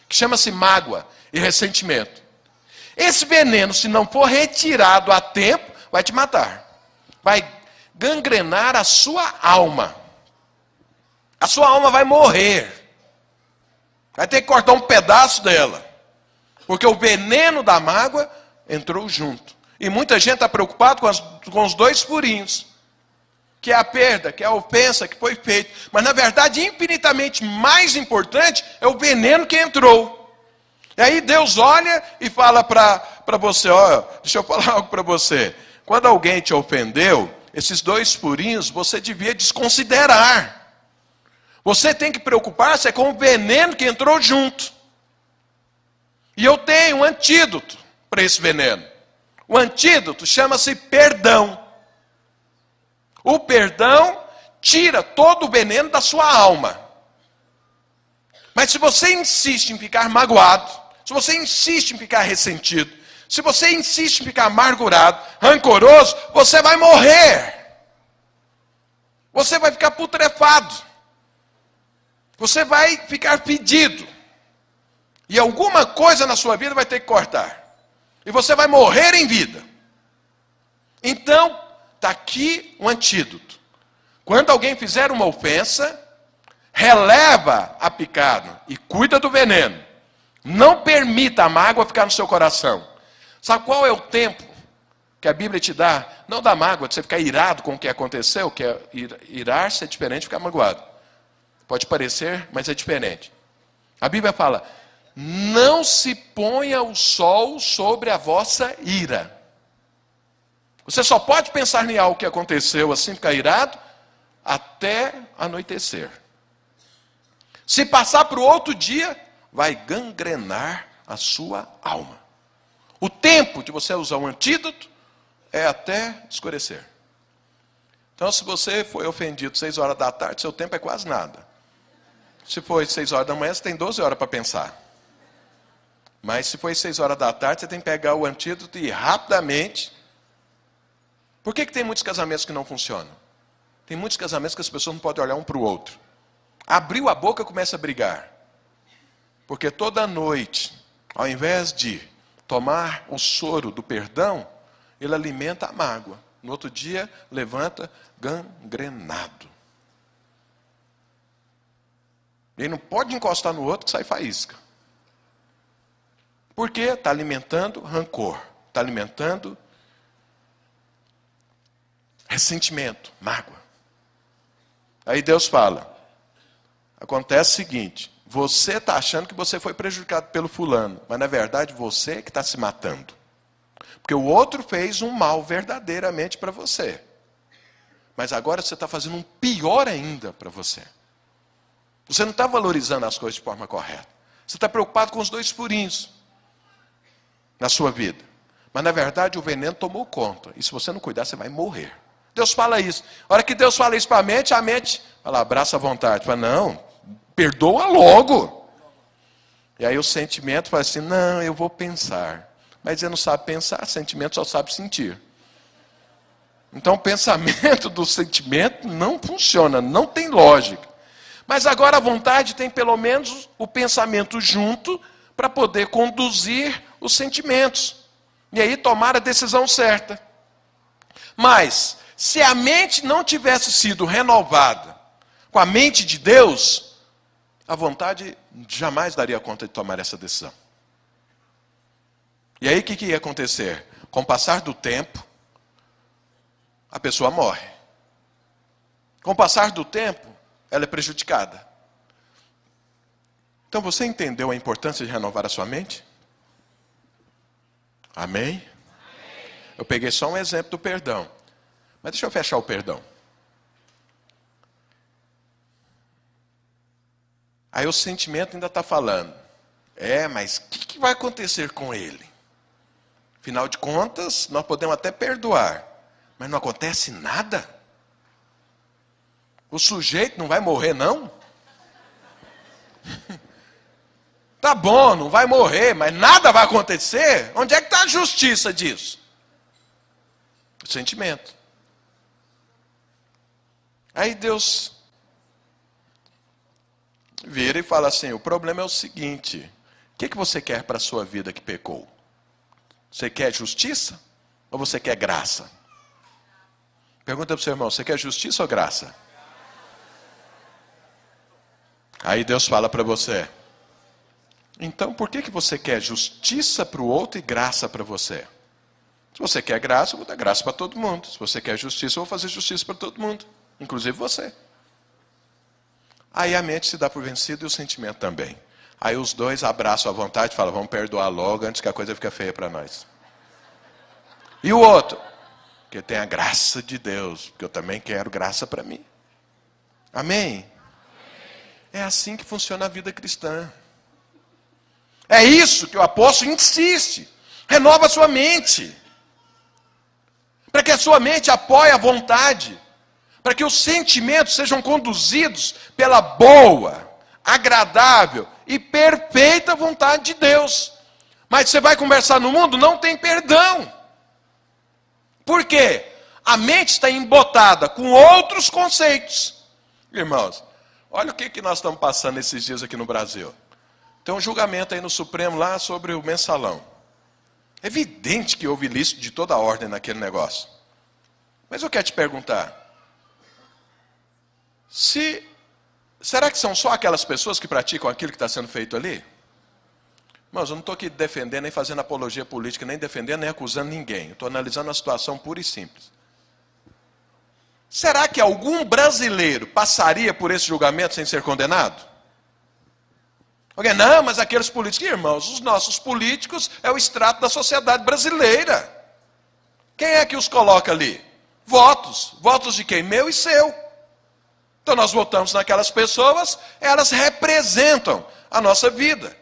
Que chama-se mágoa e ressentimento. Esse veneno, se não for retirado a tempo, vai te matar. Vai gangrenar a sua alma. A sua alma vai morrer. Vai ter que cortar um pedaço dela. Porque o veneno da mágoa entrou junto. E muita gente está preocupada com os 2 furinhos. Que é a perda, que é a ofensa que foi feita. Mas na verdade, infinitamente mais importante é o veneno que entrou. E aí Deus olha e fala para você, deixa eu falar algo para você. Quando alguém te ofendeu, esses 2 furinhos você devia desconsiderar. Você tem que preocupar-se com o veneno que entrou junto. E eu tenho um antídoto para esse veneno. O antídoto chama-se perdão. O perdão tira todo o veneno da sua alma. Mas se você insiste em ficar magoado, se você insiste em ficar ressentido, se você insiste em ficar amargurado, rancoroso, você vai morrer. Você vai ficar putrefado. Você vai ficar fedido. E alguma coisa na sua vida vai ter que cortar. E você vai morrer em vida. Então, está aqui um antídoto. Quando alguém fizer uma ofensa, releva a picada e cuida do veneno. Não permita a mágoa ficar no seu coração. Sabe qual é o tempo que a Bíblia te dá? Não da mágoa, de você ficar irado com o que aconteceu, que é irar-se é diferente de ficar magoado. Pode parecer, mas é diferente. A Bíblia fala, não se ponha o sol sobre a vossa ira. Você só pode pensar em algo que aconteceu assim, ficar irado, até anoitecer. Se passar para o outro dia, vai gangrenar a sua alma. O tempo de você usar um antídoto é até escurecer. Então, se você foi ofendido 6 horas da tarde, seu tempo é quase nada. Se foi 6 horas da manhã, você tem 12 horas para pensar. Mas se foi 6 horas da tarde, você tem que pegar o antídoto e rapidamente... Por que tem muitos casamentos que não funcionam? Tem muitos casamentos que as pessoas não podem olhar um para o outro. Abriu a boca, começa a brigar. Porque toda noite, ao invés de tomar o soro do perdão, ele alimenta a mágoa. No outro dia, levanta gangrenado. Ele não pode encostar no outro que sai faísca. Por quê? Está alimentando rancor. Está alimentando ressentimento, mágoa. Aí Deus fala, acontece o seguinte, você está achando que você foi prejudicado pelo fulano, mas na verdade você que está se matando. Porque o outro fez um mal verdadeiramente para você. Mas agora você está fazendo um pior ainda para você. Você não está valorizando as coisas de forma correta. Você está preocupado com os 2 furinhos na sua vida. Mas na verdade o veneno tomou conta. E se você não cuidar, você vai morrer. Deus fala isso. A hora que Deus fala isso para a mente fala, abraça a vontade. Fala, não, perdoa logo. E aí o sentimento fala assim, não, eu vou pensar. Mas ele não sabe pensar, sentimento só sabe sentir. Então o pensamento do sentimento não funciona, não tem lógica. Mas agora a vontade tem pelo menos o pensamento junto para poder conduzir os sentimentos. E aí tomar a decisão certa. Mas, se a mente não tivesse sido renovada com a mente de Deus, a vontade jamais daria conta de tomar essa decisão. E aí o que ia acontecer? Com o passar do tempo, a pessoa morre. Com o passar do tempo, ela é prejudicada. Então você entendeu a importância de renovar a sua mente? Amém? Eu peguei só um exemplo do perdão. Mas deixa eu fechar o perdão. Aí o sentimento ainda está falando. Mas o que vai acontecer com ele? Afinal de contas, nós podemos até perdoar. Mas não acontece nada? O sujeito não vai morrer, não? Tá bom, não vai morrer, mas nada vai acontecer? Onde é que está a justiça disso? O sentimento. Aí Deus vira e fala assim, o problema é o seguinte, o que você quer para a sua vida que pecou? Você quer justiça ou você quer graça? Pergunta para o seu irmão, você quer justiça ou graça? Aí Deus fala para você, então por que você quer justiça para o outro e graça para você? Se você quer graça, eu vou dar graça para todo mundo. Se você quer justiça, eu vou fazer justiça para todo mundo, inclusive você. Aí a mente se dá por vencido e o sentimento também. Aí os dois abraçam a vontade e falam, vamos perdoar logo antes que a coisa fique feia para nós. E o outro? Que tem a graça de Deus, porque eu também quero graça para mim. Amém? É assim que funciona a vida cristã. É isso que o apóstolo insiste. Renova a sua mente. Para que a sua mente apoie a vontade. Para que os sentimentos sejam conduzidos pela boa, agradável e perfeita vontade de Deus. Mas você vai conversar no mundo, não tem perdão. Por quê? A mente está embotada com outros conceitos. Irmãos, olha o que nós estamos passando esses dias aqui no Brasil. Tem um julgamento aí no Supremo lá sobre o mensalão. É evidente que houve ilícito de toda a ordem naquele negócio. Mas eu quero te perguntar. Será que são só aquelas pessoas que praticam aquilo que está sendo feito ali? Irmãos, eu não estou aqui defendendo, nem fazendo apologia política, nem defendendo, nem acusando ninguém. Eu estou analisando a situação pura e simples. Será que algum brasileiro passaria por esse julgamento sem ser condenado? Alguém, não, mas aqueles políticos, irmãos, os nossos políticos é o extrato da sociedade brasileira. Quem é que os coloca ali? Votos. Votos de quem? Meu e seu. Então nós votamos naquelas pessoas, elas representam a nossa vida.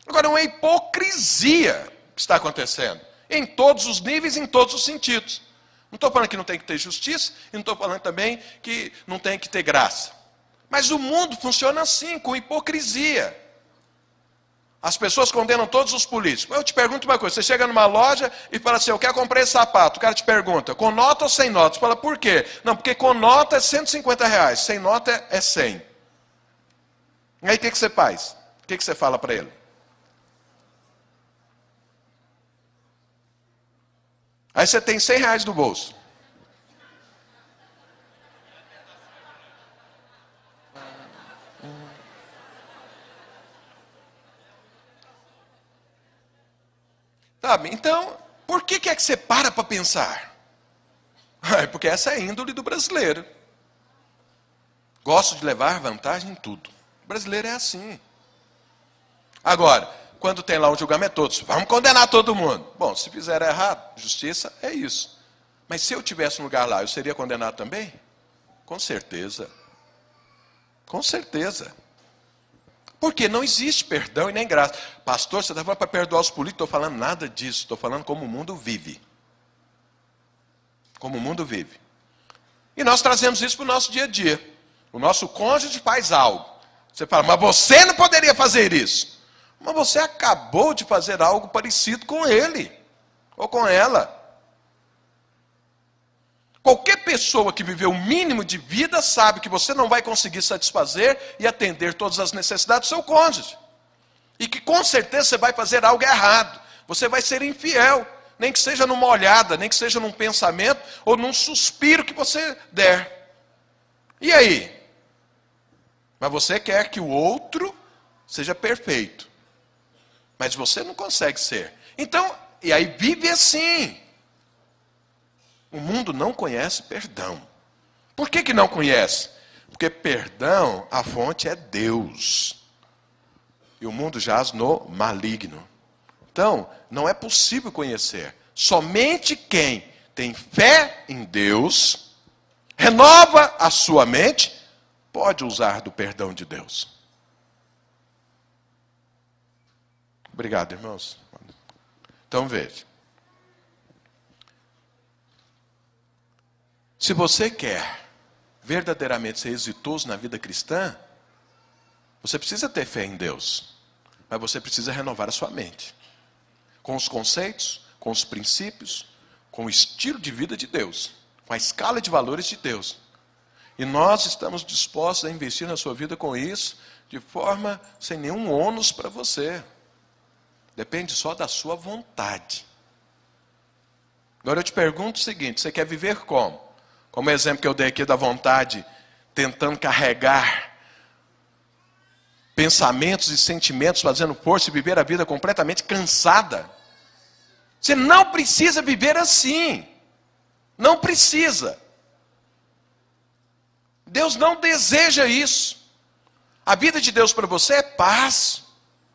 Agora, é uma hipocrisia que está acontecendo. Em todos os níveis, em todos os sentidos. Não estou falando que não tem que ter justiça, e não estou falando também que não tem que ter graça. Mas o mundo funciona assim, com hipocrisia. As pessoas condenam todos os políticos. Eu te pergunto uma coisa, você chega numa loja e fala assim, eu quero comprar esse sapato. O cara te pergunta, com nota ou sem nota? Você fala, por quê? Não, porque com nota é R$150, sem nota é 100. Aí o que você faz? O que você fala para ele? Aí você tem R$100 no bolso. Sabe? Então, por que é que você para pensar? É porque essa é a índole do brasileiro. Gosto de levar vantagem em tudo. O brasileiro é assim. Agora, quando tem lá um julgamento, todos, vamos condenar todo mundo. Bom, se fizer errado, justiça é isso. Mas se eu tivesse um lugar lá, eu seria condenado também? Com certeza. Com certeza. Porque não existe perdão e nem graça. Pastor, você está falando para perdoar os políticos? Estou falando nada disso. Estou falando como o mundo vive. Como o mundo vive. E nós trazemos isso para o nosso dia a dia. O nosso cônjuge faz algo. Você fala, mas você não poderia fazer isso. Mas você acabou de fazer algo parecido com ele, ou com ela. Qualquer pessoa que viveu o mínimo de vida sabe que você não vai conseguir satisfazer e atender todas as necessidades do seu cônjuge. E que com certeza você vai fazer algo errado. Você vai ser infiel, nem que seja numa olhada, nem que seja num pensamento ou num suspiro que você der. E aí? Mas você quer que o outro seja perfeito. Mas você não consegue ser. Então, e aí vive assim. O mundo não conhece perdão. Por que não conhece? Porque perdão, a fonte é Deus. E o mundo jaz no maligno. Então, não é possível conhecer. Somente quem tem fé em Deus, renova a sua mente, pode usar do perdão de Deus. Obrigado, irmãos. Então veja. Se você quer verdadeiramente ser exitoso na vida cristã, você precisa ter fé em Deus. Mas você precisa renovar a sua mente. Com os conceitos, com os princípios, com o estilo de vida de Deus. Com a escala de valores de Deus. E nós estamos dispostos a investir na sua vida com isso, de forma sem nenhum ônus para você. Depende só da sua vontade. Agora eu te pergunto o seguinte, você quer viver como? Como o exemplo que eu dei aqui da vontade, tentando carregar pensamentos e sentimentos, fazendo força e viver a vida completamente cansada. Você não precisa viver assim. Não precisa. Deus não deseja isso. A vida de Deus para você é paz,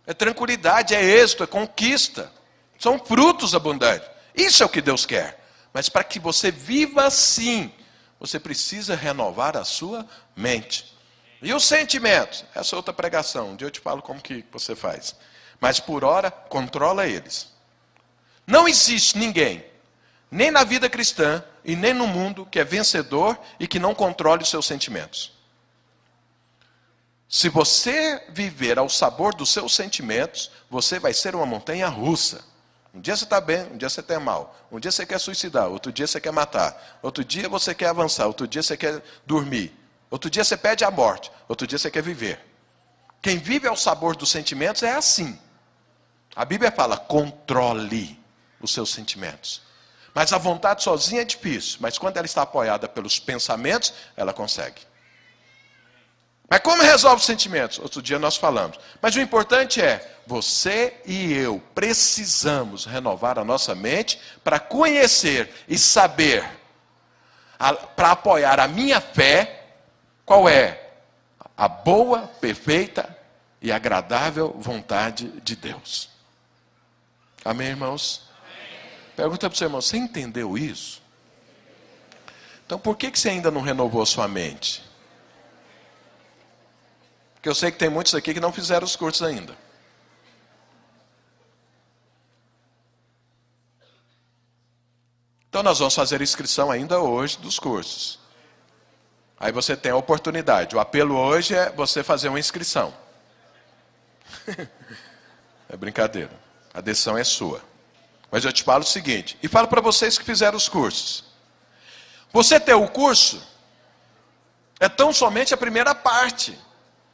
é tranquilidade, é êxito, é conquista. São frutos abundantes. Isso é o que Deus quer. Mas para que você viva assim, você precisa renovar a sua mente. E os sentimentos? Essa é outra pregação. Um dia eu te falo como que você faz. Mas por hora, controla eles. Não existe ninguém, nem na vida cristã e nem no mundo, que é vencedor e que não controle os seus sentimentos. Se você viver ao sabor dos seus sentimentos, você vai ser uma montanha russa. Um dia você está bem, um dia você está mal. Um dia você quer suicidar, outro dia você quer matar. Outro dia você quer avançar, outro dia você quer dormir. Outro dia você pede a morte, outro dia você quer viver. Quem vive ao sabor dos sentimentos é assim. A Bíblia fala, controle os seus sentimentos. Mas a vontade sozinha é difícil. Mas quando ela está apoiada pelos pensamentos, ela consegue. Mas como resolve os sentimentos? Outro dia nós falamos. Mas o importante é, você e eu precisamos renovar a nossa mente para conhecer e saber, para apoiar a minha fé, qual é a boa, perfeita e agradável vontade de Deus. Amém, irmãos? Amém. Pergunta para o seu irmão, você entendeu isso? Então por que você ainda não renovou a sua mente? Porque eu sei que tem muitos aqui que não fizeram os cursos ainda. Então nós vamos fazer inscrição ainda hoje dos cursos. Aí você tem a oportunidade. O apelo hoje é você fazer uma inscrição. É brincadeira. A decisão é sua. Mas eu te falo o seguinte, e falo para vocês que fizeram os cursos. Você ter o curso é tão somente a primeira parte.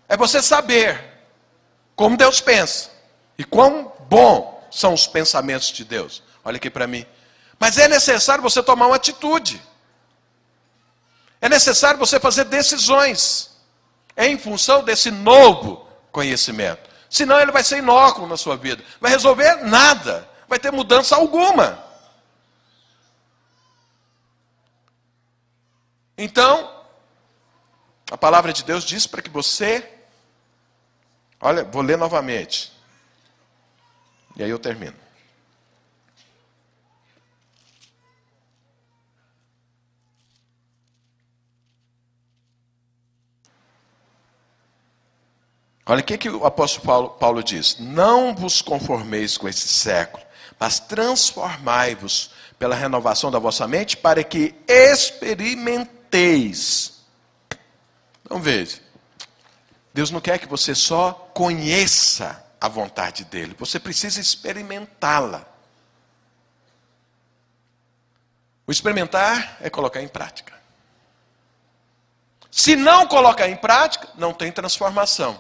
É você saber como Deus pensa. E quão bom são os pensamentos de Deus. Olha aqui para mim. Mas é necessário você tomar uma atitude. É necessário você fazer decisões. Em função desse novo conhecimento. Senão ele vai ser inócuo na sua vida. Vai resolver nada. Vai ter mudança alguma. Então, a palavra de Deus diz para que você... Olha, vou ler novamente. E aí eu termino. Olha o que o apóstolo Paulo diz. Não vos conformeis com esse século, mas transformai-vos pela renovação da vossa mente, para que experimenteis experimenteis. Então veja, Deus não quer que você só conheça a vontade dele, você precisa experimentá-la. O experimentar é colocar em prática. Se não colocar em prática, não tem transformação.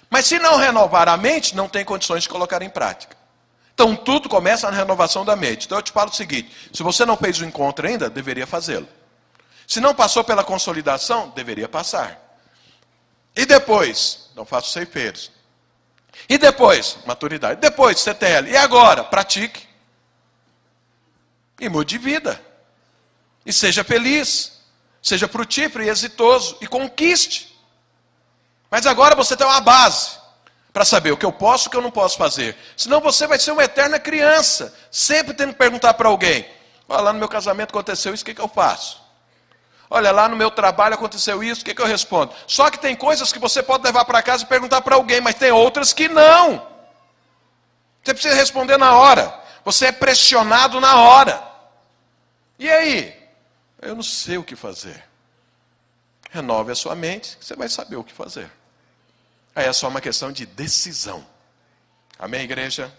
Mas se não renovar a mente, não tem condições de colocar em prática. Então tudo começa na renovação da mente. Então eu te falo o seguinte, se você não fez o encontro ainda, deveria fazê-lo. Se não passou pela consolidação, deveria passar. E depois, não faça os ceifeiros. E depois, maturidade. Depois, CTL. E agora, pratique. E mude de vida. E seja feliz. Seja frutífero e exitoso. E conquiste. Mas agora você tem uma base para saber o que eu posso e o que eu não posso fazer. Senão você vai ser uma eterna criança. Sempre tendo que perguntar para alguém. Olha, lá no meu casamento aconteceu isso, o que eu faço? Olha, lá no meu trabalho aconteceu isso, o que eu respondo? Só que tem coisas que você pode levar para casa e perguntar para alguém, mas tem outras que não. Você precisa responder na hora. Você é pressionado na hora. E aí? Eu não sei o que fazer. Renove a sua mente, que você vai saber o que fazer. Aí é só uma questão de decisão. Amém, igreja?